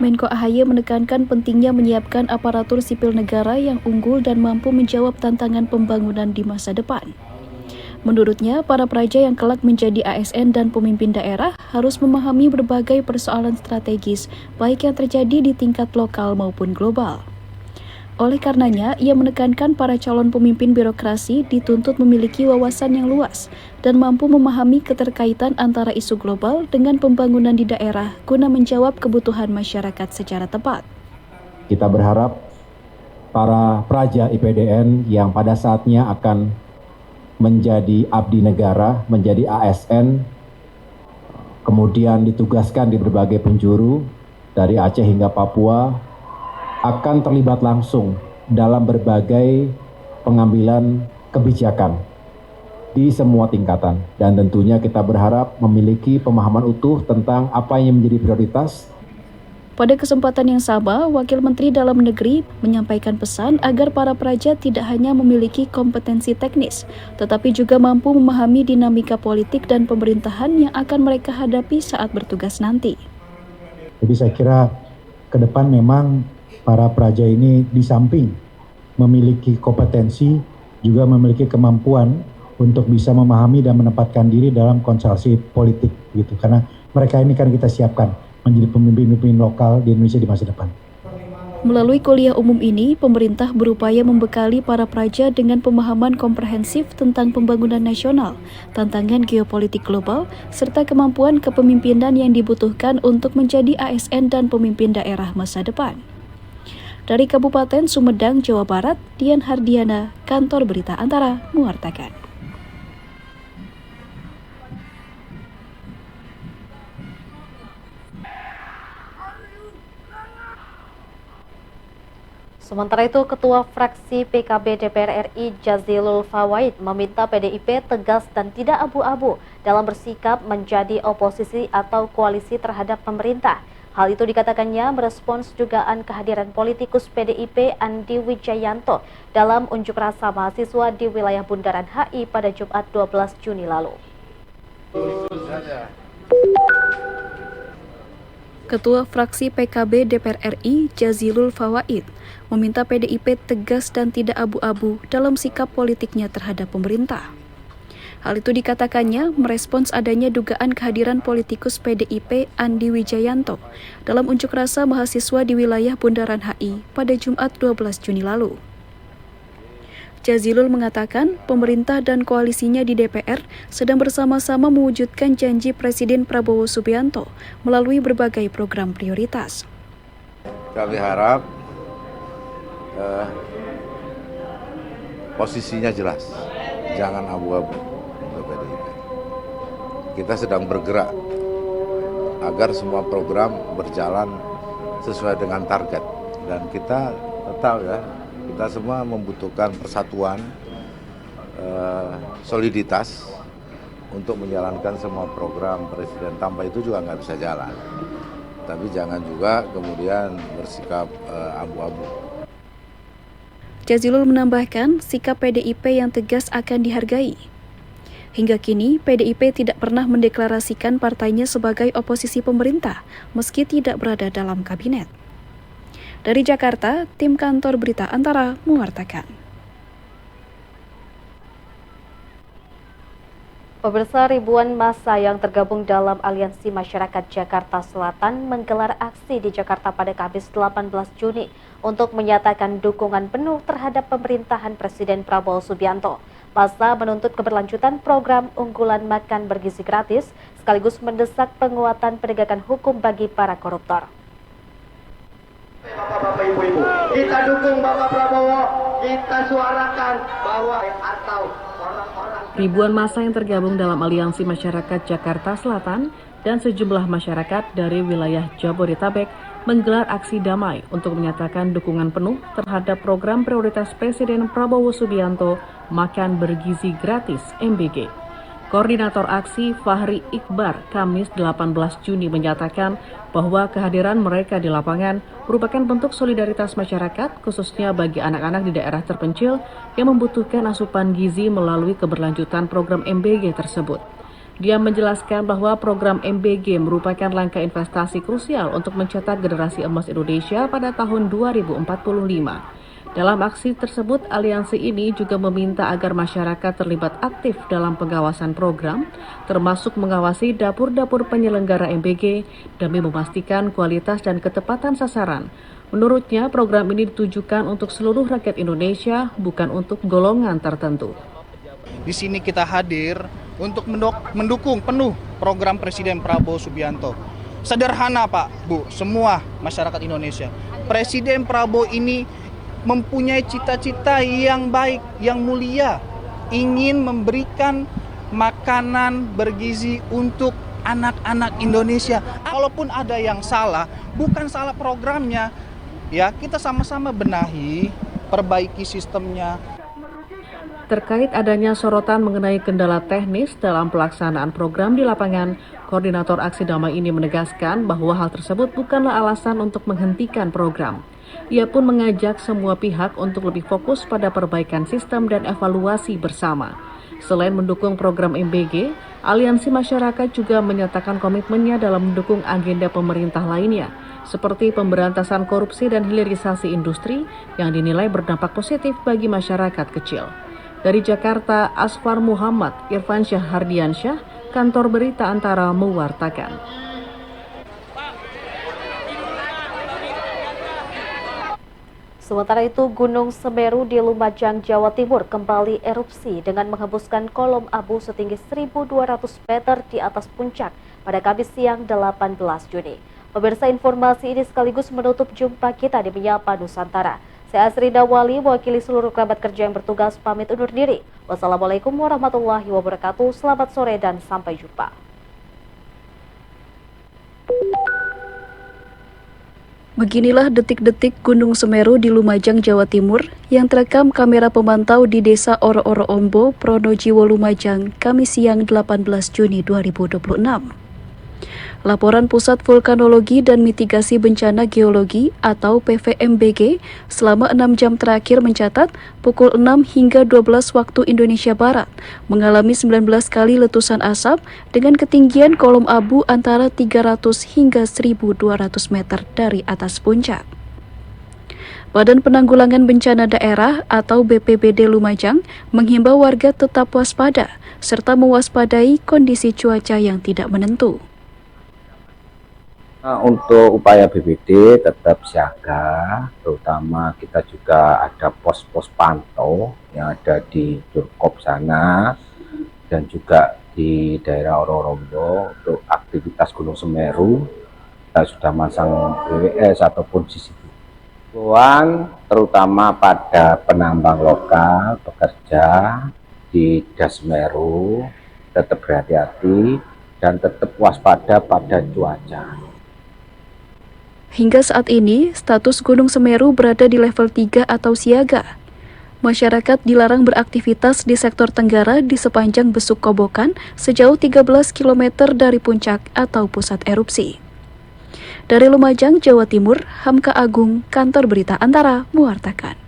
Menko AHY menekankan pentingnya menyiapkan aparatur sipil negara yang unggul dan mampu menjawab tantangan pembangunan di masa depan. Menurutnya, para praja yang kelak menjadi ASN dan pemimpin daerah harus memahami berbagai persoalan strategis, baik yang terjadi di tingkat lokal maupun global. Oleh karenanya, ia menekankan para calon pemimpin birokrasi dituntut memiliki wawasan yang luas dan mampu memahami keterkaitan antara isu global dengan pembangunan di daerah guna menjawab kebutuhan masyarakat secara tepat. Kita berharap para praja IPDN yang pada saatnya akan menjadi abdi negara, menjadi ASN, kemudian ditugaskan di berbagai penjuru dari Aceh hingga Papua, akan terlibat langsung dalam berbagai pengambilan kebijakan di semua tingkatan. Dan tentunya kita berharap memiliki pemahaman utuh tentang apa yang menjadi prioritas. Pada kesempatan yang sama, Wakil Menteri Dalam Negeri menyampaikan pesan agar para praja tidak hanya memiliki kompetensi teknis, tetapi juga mampu memahami dinamika politik dan pemerintahan yang akan mereka hadapi saat bertugas nanti. Jadi saya kira ke depan memang para praja ini di samping memiliki kompetensi, juga memiliki kemampuan untuk bisa memahami dan menempatkan diri dalam konstelasi politik gitu. Karena mereka ini kan kita siapkan menjadi pemimpin-pemimpin lokal di Indonesia di masa depan. Melalui kuliah umum ini, pemerintah berupaya membekali para praja dengan pemahaman komprehensif tentang pembangunan nasional, tantangan geopolitik global, serta kemampuan kepemimpinan yang dibutuhkan untuk menjadi ASN dan pemimpin daerah masa depan. Dari Kabupaten Sumedang, Jawa Barat, Dian Hardiana, Kantor Berita Antara, mewartakan. Sementara itu, Ketua Fraksi PKB DPR RI Jazilul Fawait meminta PDIP tegas dan tidak abu-abu dalam bersikap menjadi oposisi atau koalisi terhadap pemerintah. Hal itu dikatakannya merespons dugaan kehadiran politikus PDIP Andi Wijayanto dalam unjuk rasa mahasiswa di wilayah Bundaran HI pada Jumat 12 Juni lalu. Ketua Fraksi PKB DPR RI Jazilul Fawait meminta PDIP tegas dan tidak abu-abu dalam sikap politiknya terhadap pemerintah. Hal itu dikatakannya merespons adanya dugaan kehadiran politikus PDIP Andi Wijayanto dalam unjuk rasa mahasiswa di wilayah Bundaran HI pada Jumat 12 Juni lalu. Jazilul mengatakan pemerintah dan koalisinya di DPR sedang bersama-sama mewujudkan janji Presiden Prabowo Subianto melalui berbagai program prioritas. Kami harap posisinya jelas, jangan abu-abu untuk PDIP. Kita sedang bergerak agar semua program berjalan sesuai dengan target, dan kita tahu ya, Kita semua membutuhkan persatuan, soliditas untuk menjalankan semua program Presiden. Tanpa itu juga nggak bisa jalan. Tapi jangan juga kemudian bersikap abu-abu. Jazilul menambahkan sikap PDIP yang tegas akan dihargai. Hingga kini, PDIP tidak pernah mendeklarasikan partainya sebagai oposisi pemerintah, meski tidak berada dalam kabinet. Dari Jakarta, tim kantor Berita Antara mewartakan. Pemirsa, ribuan massa yang tergabung dalam Aliansi Masyarakat Jakarta Selatan menggelar aksi di Jakarta pada Kamis 18 Juni untuk menyatakan dukungan penuh terhadap pemerintahan Presiden Prabowo Subianto. Massa menuntut keberlanjutan program unggulan makan bergizi gratis, sekaligus mendesak penguatan penegakan hukum bagi para koruptor. Bapak-bapak, ibu-ibu, kita dukung Bapak Prabowo, kita suarakan bahwa atau orang-orang. Ribuan massa yang tergabung dalam Aliansi Masyarakat Jakarta Selatan dan sejumlah masyarakat dari wilayah Jabodetabek menggelar aksi damai untuk menyatakan dukungan penuh terhadap program prioritas Presiden Prabowo Subianto Makan Bergizi Gratis (MBG). Koordinator aksi Fahri Iqbar Kamis 18 Juni menyatakan bahwa kehadiran mereka di lapangan merupakan bentuk solidaritas masyarakat, khususnya bagi anak-anak di daerah terpencil yang membutuhkan asupan gizi melalui keberlanjutan program MBG tersebut. Dia menjelaskan bahwa program MBG merupakan langkah investasi krusial untuk mencetak generasi emas Indonesia pada tahun 2045. Dalam aksi tersebut, aliansi ini juga meminta agar masyarakat terlibat aktif dalam pengawasan program, termasuk mengawasi dapur-dapur penyelenggara MBG demi memastikan kualitas dan ketepatan sasaran. Menurutnya, program ini ditujukan untuk seluruh rakyat Indonesia, bukan untuk golongan tertentu. Di sini kita hadir untuk mendukung penuh program Presiden Prabowo Subianto. Sederhana Pak, Bu, semua masyarakat Indonesia. Presiden Prabowo ini mempunyai cita-cita yang baik, yang mulia, ingin memberikan makanan bergizi untuk anak-anak Indonesia. Kalaupun ada yang salah, bukan salah programnya, ya kita sama-sama benahi, perbaiki sistemnya. Terkait adanya sorotan mengenai kendala teknis dalam pelaksanaan program di lapangan, Koordinator Aksi Damai ini menegaskan bahwa hal tersebut bukanlah alasan untuk menghentikan program. Ia pun mengajak semua pihak untuk lebih fokus pada perbaikan sistem dan evaluasi bersama. Selain mendukung program MBG, Aliansi Masyarakat juga menyatakan komitmennya dalam mendukung agenda pemerintah lainnya, seperti pemberantasan korupsi dan hilirisasi industri yang dinilai berdampak positif bagi masyarakat kecil. Dari Jakarta, Asfar Muhammad, Irfansyah Hardiansyah, Kantor Berita Antara mewartakan. Sementara itu, Gunung Semeru di Lumajang, Jawa Timur kembali erupsi dengan menghembuskan kolom abu setinggi 1.200 meter di atas puncak pada Kamis siang 18 Juni. Pemirsa, informasi ini sekaligus menutup jumpa kita di Menyapa Nusantara. Saya Asrinda Wali, mewakili seluruh kerabat kerja yang bertugas, pamit undur diri. Wassalamualaikum warahmatullahi wabarakatuh. Selamat sore dan sampai jumpa. Beginilah detik-detik Gunung Semeru di Lumajang, Jawa Timur yang terekam kamera pemantau di Desa Oro-Oro Ombo, Pronojiwo, Lumajang, Kamis siang 18 Juni 2026. Laporan Pusat Vulkanologi dan Mitigasi Bencana Geologi atau PVMBG selama 6 jam terakhir mencatat pukul 6 hingga 12 waktu Indonesia Barat mengalami 19 kali letusan asap dengan ketinggian kolom abu antara 300 hingga 1.200 meter dari atas puncak. Badan Penanggulangan Bencana Daerah atau BPBD Lumajang menghimbau warga tetap waspada serta mewaspadai kondisi cuaca yang tidak menentu. Untuk upaya BPBD tetap siaga, terutama kita juga ada pos-pos pantau yang ada di Durkop sana dan juga di daerah Oro-Rombo. Untuk aktivitas Gunung Semeru kita sudah masang WWS ataupun CCTV. Terutama pada penambang lokal bekerja di Das Semeru tetap berhati-hati dan tetap waspada pada cuaca. Hingga saat ini, status Gunung Semeru berada di level 3 atau siaga. Masyarakat dilarang beraktivitas di sektor tenggara di sepanjang Besuk Kobokan sejauh 13 km dari puncak atau pusat erupsi. Dari Lumajang, Jawa Timur, Hamka Agung, Kantor Berita Antara, mewartakan.